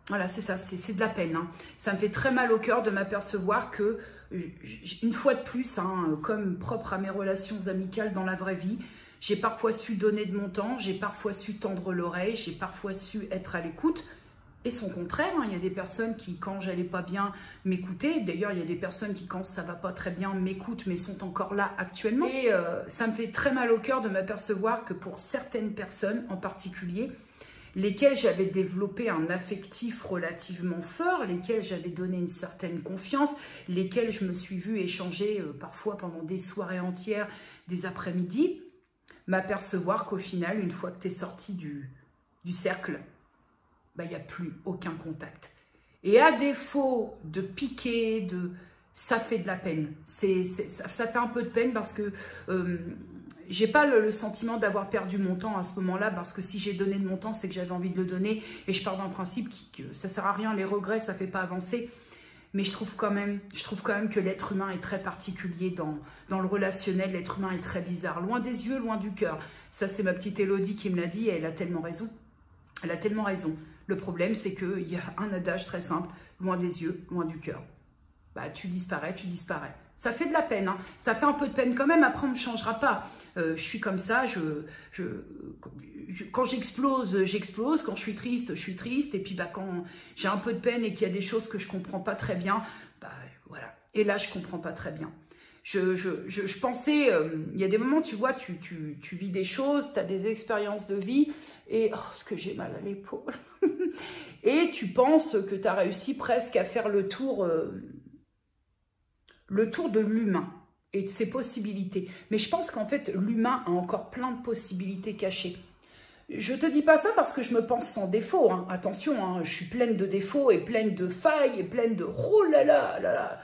voilà c'est ça, c'est de la peine, hein. Ça me fait très mal au cœur de m'apercevoir que, une fois de plus, hein, comme propre à mes relations amicales dans la vraie vie, j'ai parfois su donner de mon temps, j'ai parfois su tendre l'oreille, j'ai parfois su être à l'écoute. Et son contraire, hein, il y a des personnes qui, quand j'allais pas bien, m'écoutaient. D'ailleurs, il y a des personnes qui, quand ça va pas très bien, m'écoutent, mais sont encore là actuellement. Et ça me fait très mal au cœur de m'apercevoir que pour certaines personnes en particulier, lesquelles j'avais développé un affectif relativement fort, lesquelles j'avais donné une certaine confiance, lesquelles je me suis vue échanger parfois pendant des soirées entières, des après-midi, m'apercevoir qu'au final, une fois que tu es sorti du cercle, il n'y a plus aucun contact. Et à défaut de piquer, ça fait de la peine. Ça fait un peu de peine parce que j'ai pas le sentiment d'avoir perdu mon temps à ce moment-là, parce que si j'ai donné de mon temps, c'est que j'avais envie de le donner. Et je pars d'un principe que ça sert à rien, les regrets, ça fait pas avancer. Mais je trouve quand même que l'être humain est très particulier dans le relationnel. L'être humain est très bizarre. Loin des yeux, loin du cœur. Ça, c'est ma petite Élodie qui me l'a dit et elle a tellement raison. Elle a tellement raison. Le problème, c'est qu'il y a un adage très simple, loin des yeux, loin du cœur. Tu disparais, tu disparais. Ça fait de la peine, hein. Ça fait un peu de peine quand même, après on ne me changera pas. Je suis comme ça, quand j'explose, j'explose, quand je suis triste, et puis quand j'ai un peu de peine et qu'il y a des choses que je ne comprends pas très bien, voilà. Et là, je ne comprends pas très bien. Je pensais, il y a des moments, tu vois, tu vis des choses, tu as des expériences de vie, et ce que j'ai mal à l'épaule. Et tu penses que tu as réussi presque à faire le tour de l'humain et de ses possibilités. Mais je pense qu'en fait, l'humain a encore plein de possibilités cachées. Je te dis pas ça parce que je me pense sans défaut, hein. Attention, hein, je suis pleine de défauts et pleine de failles et pleine de... Oh là là là là.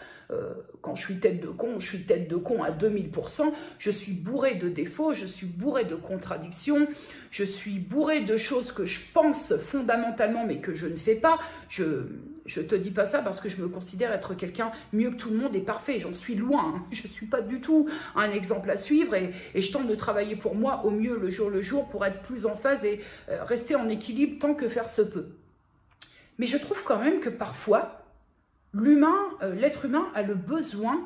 Quand je suis tête de con à 2000%, je suis bourrée de défauts, je suis bourrée de contradictions, je suis bourrée de choses que je pense fondamentalement mais que je ne fais pas. Je te dis pas ça parce que je me considère être quelqu'un mieux que tout le monde et parfait, j'en suis loin, hein. Je suis pas du tout un exemple à suivre et je tente de travailler pour moi au mieux le jour pour être plus en phase et rester en équilibre tant que faire se peut. Mais je trouve quand même que parfois, l'être humain a le besoin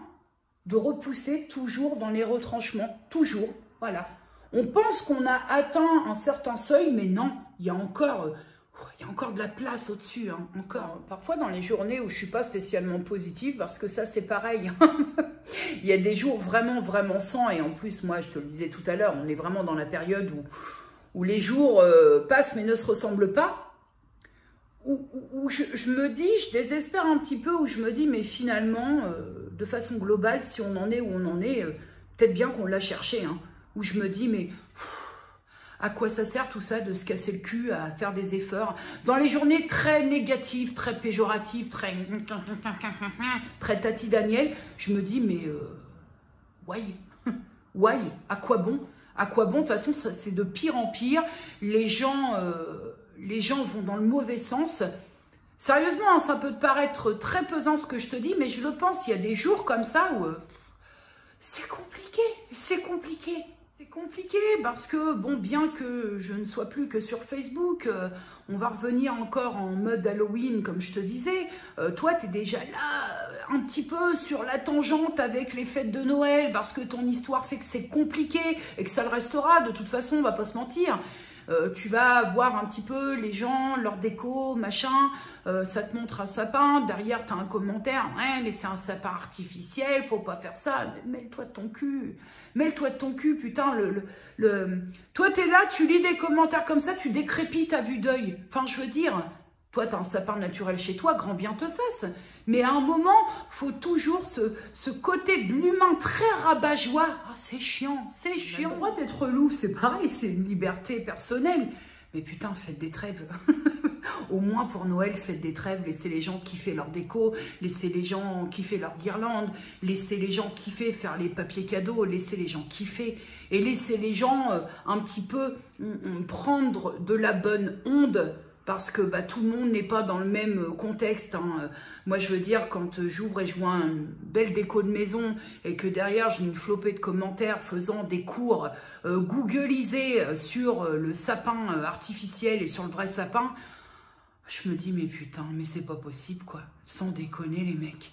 de repousser toujours dans les retranchements, toujours, voilà. On pense qu'on a atteint un certain seuil, mais non, il y a encore de la place au-dessus, hein, encore. Parfois dans les journées où je ne suis pas spécialement positive, parce que ça c'est pareil, il y a des jours vraiment, vraiment sans, et en plus, moi je te le disais tout à l'heure, on est vraiment dans la période où les jours passent mais ne se ressemblent pas. Où je me dis, je désespère un petit peu, où je me dis, mais finalement, de façon globale, si on en est où on en est, peut-être bien qu'on l'a cherché, hein, où je me dis, mais à quoi ça sert tout ça de se casser le cul, à faire des efforts, dans les journées très négatives, très péjoratives, très Tati Daniel, je me dis, mais why, à quoi bon? À quoi bon? De toute façon, c'est de pire en pire, les gens vont dans le mauvais sens. Sérieusement, hein, ça peut te paraître très pesant ce que je te dis, mais je le pense, il y a des jours comme ça où c'est compliqué, c'est compliqué. C'est compliqué parce que, bon, bien que je ne sois plus que sur Facebook, on va revenir encore en mode Halloween, comme je te disais. Toi, tu es déjà là, un petit peu sur la tangente avec les fêtes de Noël, parce que ton histoire fait que c'est compliqué et que ça le restera. De toute façon, on va pas se mentir. Tu vas voir un petit peu les gens, leur déco, machin, ça te montre un sapin, derrière tu as un commentaire, ouais mais c'est un sapin artificiel, faut pas faire ça, mêle-toi de ton cul, mêle-toi de ton cul, putain, toi t'es là, tu lis des commentaires comme ça, tu décrépites à vue d'œil, enfin je veux dire, toi t'as un sapin naturel chez toi, grand bien te fasse, mais à un moment, faut toujours ce côté de l'humain très rabat-joie. Ah, c'est chiant, c'est chiant. Le droit d'être loup, c'est pareil, c'est une liberté personnelle. Mais putain, faites des trêves. Au moins pour Noël, faites des trêves, laissez les gens kiffer leur déco, laissez les gens kiffer leur guirlande, laissez les gens kiffer faire les papiers cadeaux, laissez les gens kiffer et laissez les gens un petit peu prendre de la bonne onde. Parce que tout le monde n'est pas dans le même contexte. Hein. Moi, je veux dire, quand j'ouvre et je vois une belle déco de maison et que derrière, j'ai une flopée de commentaires faisant des cours googlisés sur le sapin artificiel et sur le vrai sapin, je me dis, mais putain, mais c'est pas possible, quoi. Sans déconner, les mecs.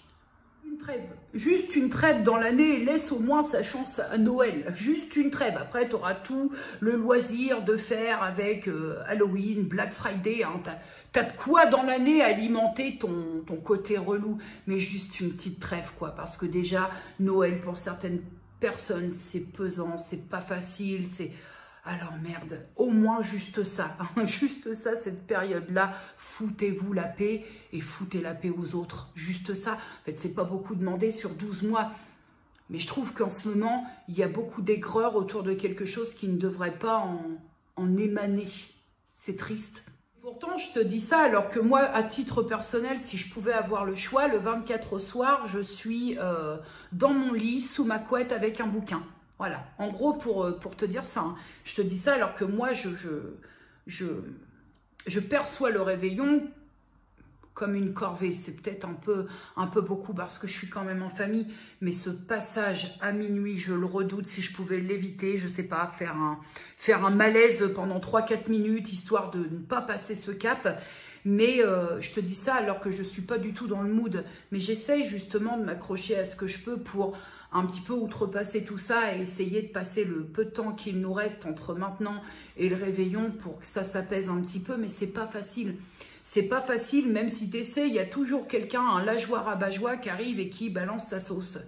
Une trêve. Juste une trêve dans l'année, laisse au moins sa chance à Noël. Juste une trêve. Après, tu auras tout le loisir de faire avec Halloween, Black Friday. Hein. Tu as de quoi dans l'année alimenter ton côté relou. Mais juste une petite trêve, quoi. Parce que déjà, Noël, pour certaines personnes, c'est pesant, c'est pas facile, c'est... Alors merde, au moins juste ça, hein, juste ça, cette période-là, foutez-vous la paix et foutez la paix aux autres, juste ça. En fait, c'est pas beaucoup demandé sur 12 mois, mais je trouve qu'en ce moment, il y a beaucoup d'aigreur autour de quelque chose qui ne devrait pas en émaner. C'est triste. Pourtant, je te dis ça alors que moi, à titre personnel, si je pouvais avoir le choix, le 24 au soir, je suis dans mon lit, sous ma couette, avec un bouquin. Voilà, en gros, pour te dire ça, hein. Je te dis ça alors que moi, je perçois le réveillon comme une corvée. C'est peut-être un peu beaucoup parce que je suis quand même en famille, mais ce passage à minuit, je le redoute. Si je pouvais l'éviter, je sais pas, faire un malaise pendant 3-4 minutes, histoire de ne pas passer ce cap. Mais je te dis ça alors que je suis pas du tout dans le mood. Mais j'essaye justement de m'accrocher à ce que je peux pour un petit peu outrepasser tout ça et essayer de passer le peu de temps qu'il nous reste entre maintenant et le réveillon pour que ça s'apaise un petit peu. Mais c'est pas facile. C'est pas facile, même si tu essaies, il y a toujours quelqu'un, un lageois rabat-joie qui arrive et qui balance sa sauce.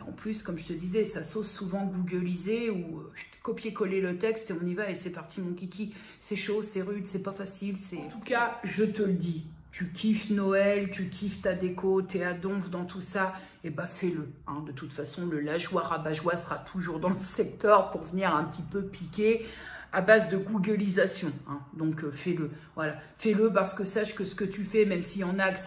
En plus, comme je te disais, sa sauce souvent googlisée ou copier-coller le texte et on y va et c'est parti mon kiki. C'est chaud, c'est rude, c'est pas facile. En tout cas, je te le dis, tu kiffes Noël, tu kiffes ta déco, t'es à donf dans tout ça, et bah fais-le. Hein. De toute façon, le lageois rabat-joie sera toujours dans le secteur pour venir un petit peu piquer à base de googlisation. Hein. Donc fais-le. Voilà, fais-le parce que sache que ce que tu fais, même s'il y en a que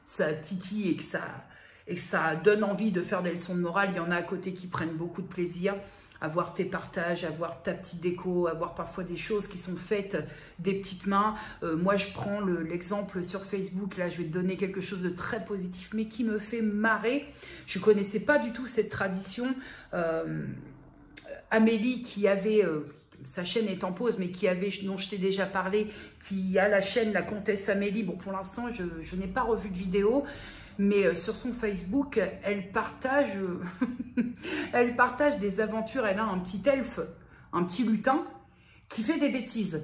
ça titille et que ça donne envie de faire des leçons de morale, il y en a à côté qui prennent beaucoup de plaisir à voir tes partages, à voir ta petite déco, à voir parfois des choses qui sont faites des petites mains. Moi, je prends l'exemple sur Facebook, là, je vais te donner quelque chose de très positif, mais qui me fait marrer. Je ne connaissais pas du tout cette tradition. Amélie, qui avait... sa chaîne est en pause, mais dont je t'ai déjà parlé, qui a la chaîne La Comtesse Amélie. Bon, pour l'instant, je n'ai pas revu de vidéo, mais sur son Facebook, elle partage des aventures. Elle a un petit elfe, un petit lutin, qui fait des bêtises.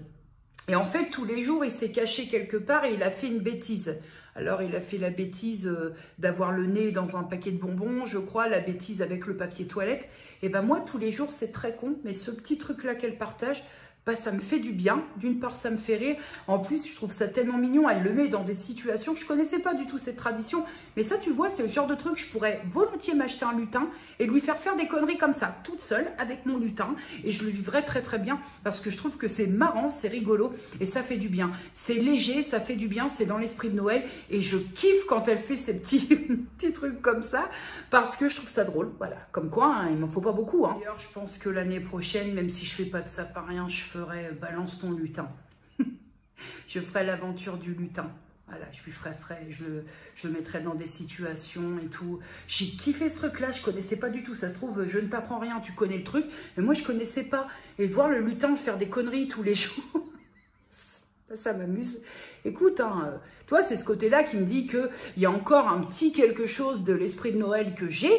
Et en fait, tous les jours, il s'est caché quelque part et il a fait une bêtise. Alors, il a fait la bêtise d'avoir le nez dans un paquet de bonbons, je crois, la bêtise avec le papier toilette. Et ben moi, tous les jours, c'est très con, mais ce petit truc-là qu'elle partage, bah, ça me fait du bien. D'une part, ça me fait rire. En plus, je trouve ça tellement mignon. Elle le met dans des situations. Je ne connaissais pas du tout cette tradition. Mais ça, tu vois, c'est le genre de truc, je pourrais volontiers m'acheter un lutin et lui faire des conneries comme ça, toute seule, avec mon lutin. Et je le vivrais très, très bien parce que je trouve que c'est marrant, c'est rigolo et ça fait du bien. C'est léger, ça fait du bien, c'est dans l'esprit de Noël. Et je kiffe quand elle fait ces petits trucs comme ça parce que je trouve ça drôle. Voilà, comme quoi, hein, il m'en faut pas beaucoup. Hein. D'ailleurs, je pense que l'année prochaine, même si je fais pas de ça par rien, je ferai balance ton lutin. Je ferai l'aventure du lutin. Voilà, je lui ferai frais, je le mettrai dans des situations et tout. J'ai kiffé ce truc-là, je connaissais pas du tout. Ça se trouve, je ne t'apprends rien, tu connais le truc. Mais moi, je connaissais pas. Et voir le lutin faire des conneries tous les jours, ça m'amuse. Écoute, hein, toi, c'est ce côté-là qui me dit qu'il y a encore un petit quelque chose de l'esprit de Noël que j'ai.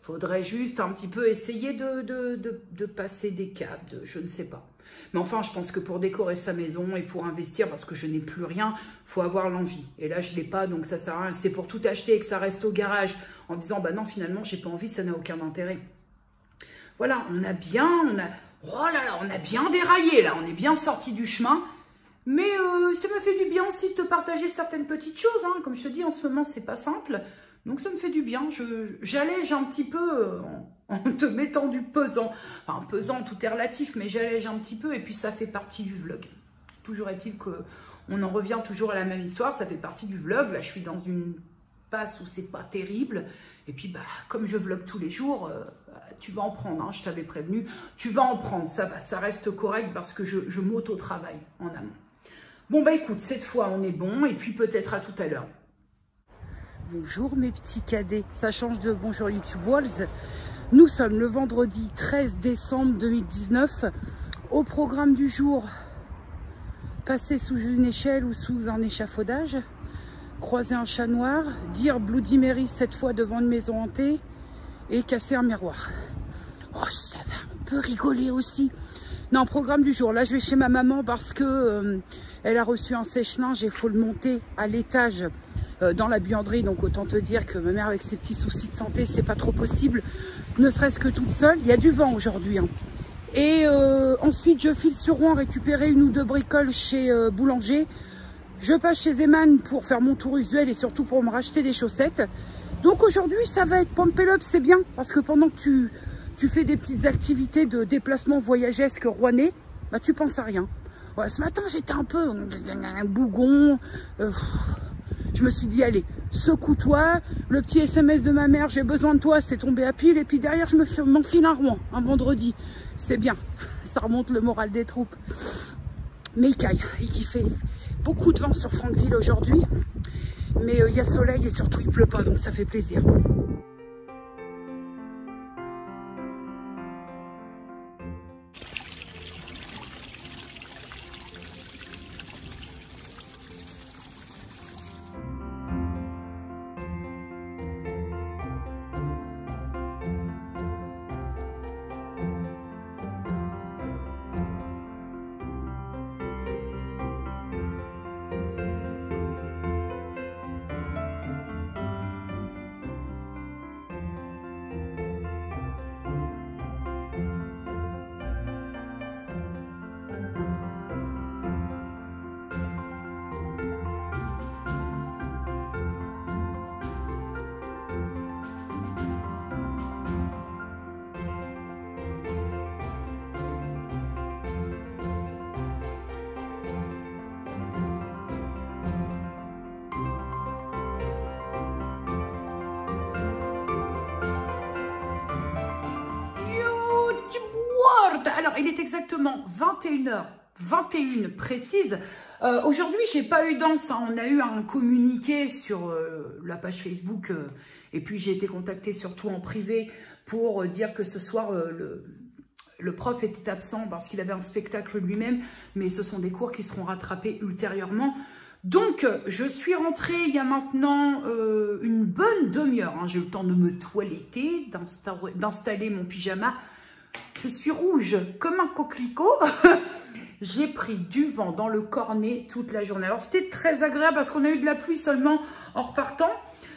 Faudrait juste un petit peu essayer de passer des caps, je ne sais pas. Mais enfin, je pense que pour décorer sa maison et pour investir, parce que je n'ai plus rien, il faut avoir l'envie. Et là, je ne l'ai pas, donc ça sert à rien. C'est pour tout acheter et que ça reste au garage en disant, bah non, finalement, j'ai pas envie, ça n'a aucun intérêt. Voilà, on a bien déraillé, là, on est bien sorti du chemin. Mais ça me fait du bien aussi de te partager certaines petites choses. Hein. Comme je te dis, en ce moment, c'est pas simple. Donc ça me fait du bien, j'allège un petit peu en te mettant du pesant. Enfin, pesant, tout est relatif, mais j'allège un petit peu et puis ça fait partie du vlog. Toujours est-il qu'on en revient toujours à la même histoire. Ça fait partie du vlog. Là, je suis dans une passe où c'est pas terrible. Et puis, bah, comme je vlog tous les jours, tu vas en prendre. Hein, je t'avais prévenu. Tu vas en prendre. Ça va, ça reste correct parce que je m'auto-travaille en amont. Bon, bah écoute, cette fois, on est bon. Et puis, peut-être à tout à l'heure. Bonjour mes petits cadets. Ça change de bonjour YouTube Walls. Nous sommes le vendredi 13 décembre 2019. Au programme du jour, passer sous une échelle ou sous un échafaudage, croiser un chat noir, dire Bloody Mary 7 fois devant une maison hantée et casser un miroir. Oh, ça va, on peut rigoler aussi. Non, programme du jour. Là, je vais chez ma maman parce que elle a reçu un sèche-linge et il faut le monter à l'étage dans la buanderie. Donc, autant te dire que ma mère, avec ses petits soucis de santé, c'est pas trop possible. Ne serait-ce que toute seule. Il y a du vent aujourd'hui. Hein. Et ensuite, je file sur Rouen récupérer une ou deux bricoles chez Boulanger. Je passe chez Zeman pour faire mon tour usuel et surtout pour me racheter des chaussettes. Donc aujourd'hui, ça va être pump up, c'est bien. Parce que pendant que tu fais des petites activités de déplacement voyagesque rouennais, bah, tu penses à rien. Ouais, ce matin, j'étais un peu un bougon. Je me suis dit, allez, secoue-toi. Le petit SMS de ma mère, j'ai besoin de toi, c'est tombé à pile. Et puis derrière, je m'enfile un Rouen, un vendredi. C'est bien, ça remonte le moral des troupes. Mais il caille, il fait beaucoup de vent sur Franqueville aujourd'hui. Mais il y a soleil et surtout il pleut pas, donc ça fait plaisir. Alors, il est exactement 21h21 précise. Aujourd'hui, j'ai pas eu d'anse. Hein. On a eu un communiqué sur la page Facebook et puis j'ai été contactée surtout en privé pour dire que ce soir, le prof était absent parce qu'il avait un spectacle lui-même, mais ce sont des cours qui seront rattrapés ultérieurement. Donc, je suis rentrée il y a maintenant une bonne demi-heure. Hein. J'ai eu le temps de me toiletter, d'installer mon pyjama. Je suis rouge comme un coquelicot. J'ai pris du vent dans le cornet toute la journée. Alors, c'était très agréable parce qu'on a eu de la pluie seulement en repartant.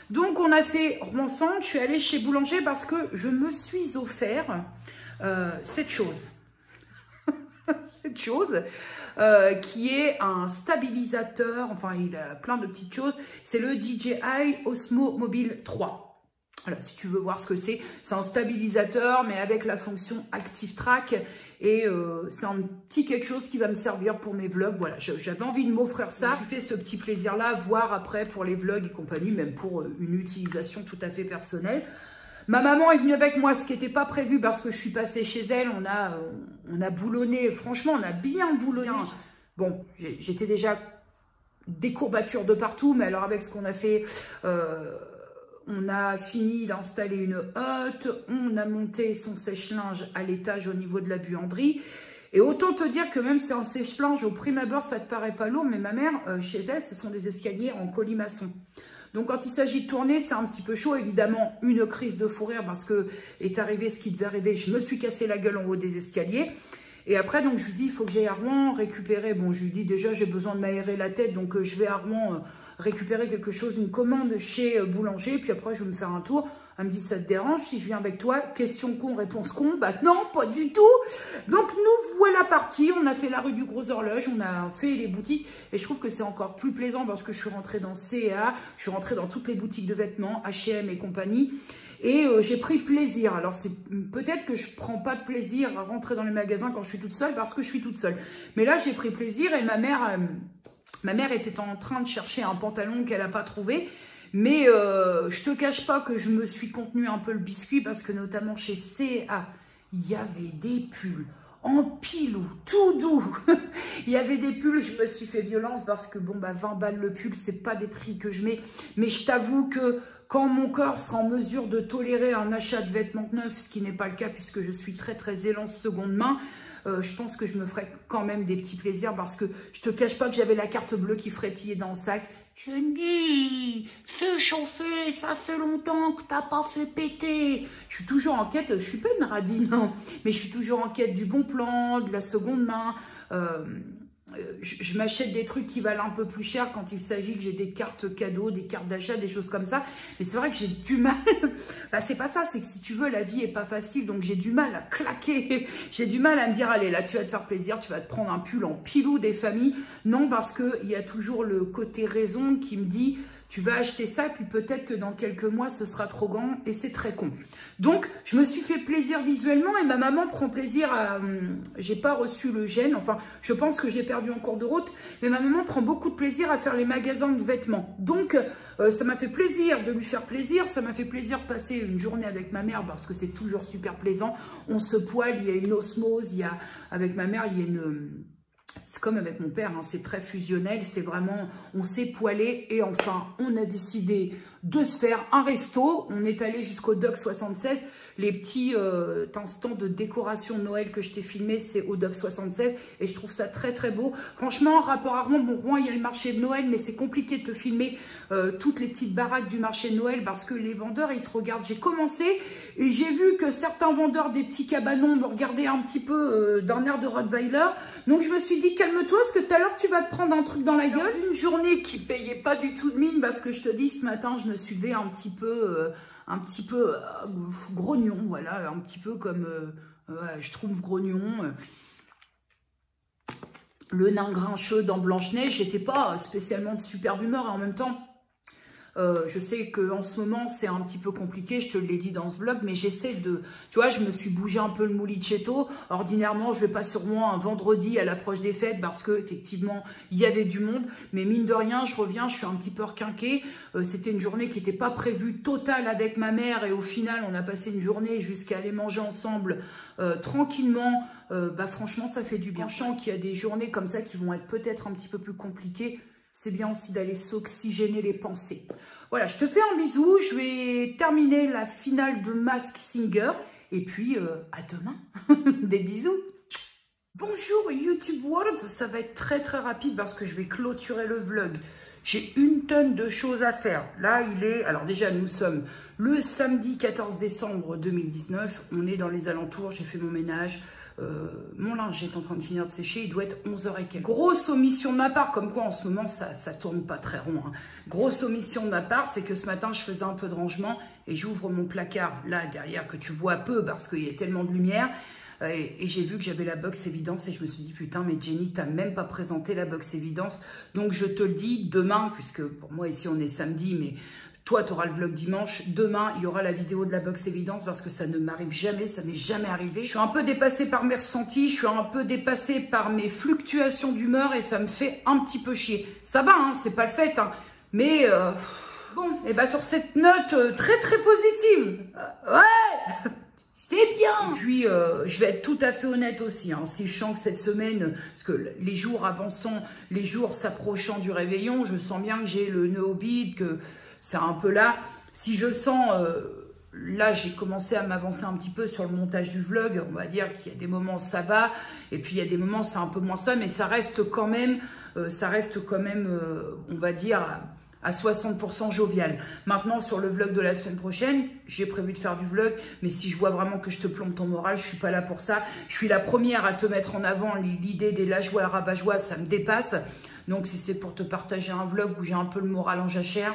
Donc, on a fait Rouen-Centre. Je suis allée chez Boulanger parce que je me suis offert cette chose. Cette chose qui est un stabilisateur. Enfin, il a plein de petites choses. C'est le DJI Osmo Mobile 3. Voilà, si tu veux voir ce que c'est un stabilisateur, mais avec la fonction Active Track. Et c'est un petit quelque chose qui va me servir pour mes vlogs. Voilà, j'avais envie de m'offrir ça. Je fais ce petit plaisir-là, voire après pour les vlogs et compagnie, même pour une utilisation tout à fait personnelle. Ma maman est venue avec moi, ce qui n'était pas prévu parce que je suis passée chez elle. On a boulonné, franchement, on a bien boulonné. Bon, j'étais déjà des courbatures de partout, mais alors avec ce qu'on a fait... on a fini d'installer une hotte, on a monté son sèche-linge à l'étage au niveau de la buanderie. Et autant te dire que même si c'est un sèche-linge, au prime abord, ça te paraît pas lourd, mais ma mère, chez elle, ce sont des escaliers en colimaçon. Donc quand il s'agit de tourner, c'est un petit peu chaud. Évidemment, une crise de fou rire parce que est arrivé ce qui devait arriver. Je me suis cassé la gueule en haut des escaliers. Et après, donc je lui dis, il faut que j'aille à Rouen récupérer. Bon, je lui dis déjà, j'ai besoin de m'aérer la tête, donc je vais à Rouen récupérer quelque chose, une commande chez Boulanger. Puis après, je vais me faire un tour. Elle me dit, ça te dérange si je viens avec toi? Question con, réponse con. Bah non, pas du tout. Donc nous voilà partis. On a fait la rue du Gros Horloge, on a fait les boutiques. Et je trouve que c'est encore plus plaisant parce que je suis rentrée dans CA, je suis rentrée dans toutes les boutiques de vêtements, H&M et compagnie. Et j'ai pris plaisir. Alors, c'est peut-être que je prends pas de plaisir à rentrer dans les magasins quand je suis toute seule parce que je suis toute seule. Mais là, j'ai pris plaisir et ma mère était en train de chercher un pantalon qu'elle n'a pas trouvé. Mais je te cache pas que je me suis contenue un peu le biscuit parce que notamment chez C&A, il y avait des pulls en pilou, tout doux. Il y avait des pulls, je me suis fait violence parce que bon, bah 20 balles le pull, c'est pas des prix que je mets. Mais je t'avoue que quand mon corps sera en mesure de tolérer un achat de vêtements neufs, ce qui n'est pas le cas puisque je suis très très élance seconde main, je pense que je me ferai quand même des petits plaisirs parce que je te cache pas que j'avais la carte bleue qui frétillait dans le sac. Jenny, fais chauffer, ça fait longtemps que t'as pas fait péter. Je suis toujours en quête, je suis pas une radine, non, mais je suis toujours en quête du bon plan, de la seconde main. Je m'achète des trucs qui valent un peu plus cher quand il s'agit que j'ai des cartes cadeaux, des cartes d'achat, des choses comme ça. Mais c'est vrai que j'ai du mal. Bah, c'est pas ça, c'est que si tu veux, la vie est pas facile. Donc j'ai du mal à claquer. J'ai du mal à me dire, allez, là, tu vas te faire plaisir, tu vas te prendre un pull en pilou des familles. Non, parce qu'il y a toujours le côté raison qui me dit, tu vas acheter ça, puis peut-être que dans quelques mois, ce sera trop grand et c'est très con. Donc, je me suis fait plaisir visuellement et ma maman prend plaisir à... j'ai pas reçu le gène, enfin, je pense que je l'ai perdu en cours de route, mais ma maman prend beaucoup de plaisir à faire les magasins de vêtements. Donc, ça m'a fait plaisir de lui faire plaisir, ça m'a fait plaisir de passer une journée avec ma mère parce que c'est toujours super plaisant. On se poile, il y a une osmose, il y a... avec ma mère, il y a une... C'est comme avec mon père, hein, c'est très fusionnel, c'est vraiment, on s'est poilé et enfin, on a décidé de se faire un resto. On est allé jusqu'au Dock 76. Les petits instants de décoration de Noël que je t'ai filmé, c'est au Dock 76 et je trouve ça très très beau. Franchement, rapport à Rouen, bon, Rouen, il y a le marché de Noël, mais c'est compliqué de te filmer toutes les petites baraques du marché de Noël parce que les vendeurs, ils te regardent. J'ai commencé et j'ai vu que certains vendeurs des petits cabanons me regardaient un petit peu d'un air de Rottweiler. Donc je me suis dit, calme-toi, parce que tout à l'heure, tu vas te prendre un truc dans la gueule. Une journée qui payait pas du tout de mine parce que je te dis, ce matin, je me suis levée un petit peu grognon, voilà, un petit peu comme ouais, je trouve grognon. Le nain grincheux dans Blanche-Neige, j'étais pas spécialement de super humeur et en même temps, je sais qu'en ce moment, c'est un petit peu compliqué, je te l'ai dit dans ce vlog, mais j'essaie de... Tu vois, je me suis bougé un peu le moulichetto. Ordinairement, je vais pas sur moi un vendredi à l'approche des fêtes parce que effectivement il y avait du monde. Mais mine de rien, je reviens, je suis un petit peu requinquée. C'était une journée qui n'était pas prévue totale avec ma mère et au final, on a passé une journée jusqu'à aller manger ensemble tranquillement. Bah franchement, ça fait du bien. Je sens qu'il y a des journées comme ça qui vont être peut-être un petit peu plus compliquées. C'est bien aussi d'aller s'oxygéner les pensées. Voilà, je te fais un bisou. Je vais terminer la finale de Masked Singer. Et puis, à demain. Des bisous. Bonjour YouTube World. Ça va être très très rapide parce que je vais clôturer le vlog. J'ai une tonne de choses à faire. Là, il est... Alors déjà, nous sommes le samedi 14 décembre 2019. On est dans les alentours. J'ai fait mon ménage. Mon linge est en train de finir de sécher, il doit être 11h15. Grosse omission de ma part, comme quoi en ce moment ça tourne pas très rond, hein. Grosse omission de ma part, c'est que ce matin je faisais un peu de rangement et j'ouvre mon placard là derrière que tu vois peu parce qu'il y a tellement de lumière et j'ai vu que j'avais la box évidence et je me suis dit putain mais Jenny t'as même pas présenté la box évidence, donc je te le dis demain, puisque pour moi ici on est samedi mais toi, tu auras le vlog dimanche. Demain, il y aura la vidéo de la box évidence parce que ça ne m'arrive jamais, ça m'est jamais arrivé. Je suis un peu dépassée par mes ressentis, je suis un peu dépassée par mes fluctuations d'humeur et ça me fait un petit peu chier. Ça va, hein, c'est pas le fait, hein, mais bon, et bah sur cette note très très positive, ouais, c'est bien. Et puis, je vais être tout à fait honnête aussi, hein, si je sens que cette semaine, parce que les jours avançant, les jours s'approchant du réveillon, je sens bien que j'ai le nœud au bide, que c'est un peu là. Si je sens, là j'ai commencé à m'avancer un petit peu sur le montage du vlog, on va dire qu'il y a des moments ça va, et puis il y a des moments c'est un peu moins ça, mais ça reste quand même, on va dire, à 60% jovial. Maintenant sur le vlog de la semaine prochaine, j'ai prévu de faire du vlog, mais si je vois vraiment que je te plombe ton moral, je suis pas là pour ça. Je suis la première à te mettre en avant l'idée des lajoies, rabat-joie, ça me dépasse. Donc si c'est pour te partager un vlog où j'ai un peu le moral en jachère,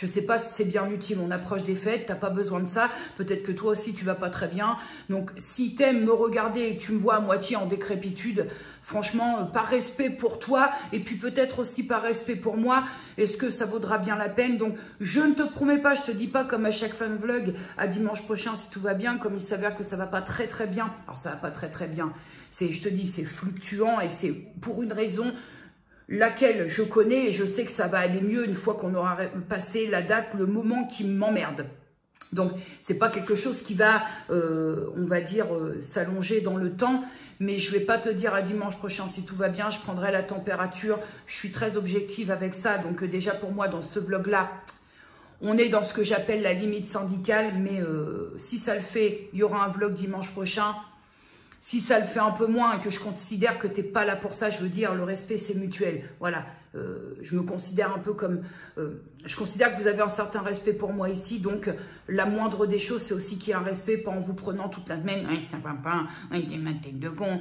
Je sais pas si c'est bien utile, on approche des fêtes, t'as pas besoin de ça, peut-être que toi aussi tu vas pas très bien. Donc si t'aimes me regarder et que tu me vois à moitié en décrépitude, franchement, par respect pour toi et puis peut-être aussi par respect pour moi, est-ce que ça vaudra bien la peine? Donc je ne te promets pas, je te dis pas comme à chaque fan vlog, à dimanche prochain si tout va bien, comme il s'avère que ça va pas très très bien. Alors ça va pas très très bien, je te dis, c'est fluctuant et c'est pour une raison laquelle je connais et je sais que ça va aller mieux une fois qu'on aura passé la date, le moment qui m'emmerde. Donc, c'est pas quelque chose qui va, on va dire, s'allonger dans le temps, mais je vais pas te dire à dimanche prochain si tout va bien, je prendrai la température, je suis très objective avec ça, donc déjà pour moi, dans ce vlog-là, on est dans ce que j'appelle la limite syndicale, mais si ça le fait, il y aura un vlog dimanche prochain. Si ça le fait un peu moins et que je considère que tu n'es pas là pour ça, je veux dire, le respect, c'est mutuel. Voilà, je me considère un peu comme... je considère que vous avez un certain respect pour moi ici, donc la moindre des choses, c'est aussi qu'il y ait un respect, pas en vous prenant toute la semaine. Ça va pas, il ma tête de con,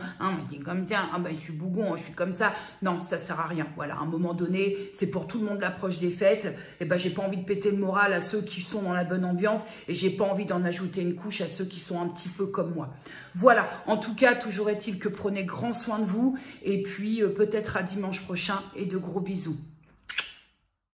il est comme ça, je suis bougon, je suis comme ça. Non, ça sert à rien. Voilà, à un moment donné, c'est pour tout le monde l'approche des fêtes. Et ben, j'ai pas envie de péter le moral à ceux qui sont dans la bonne ambiance et j'ai pas envie d'en ajouter une couche à ceux qui sont un petit peu comme moi. Voilà, en tout cas, toujours est-il que prenez grand soin de vous et puis peut-être à dimanche prochain et de gros bisous.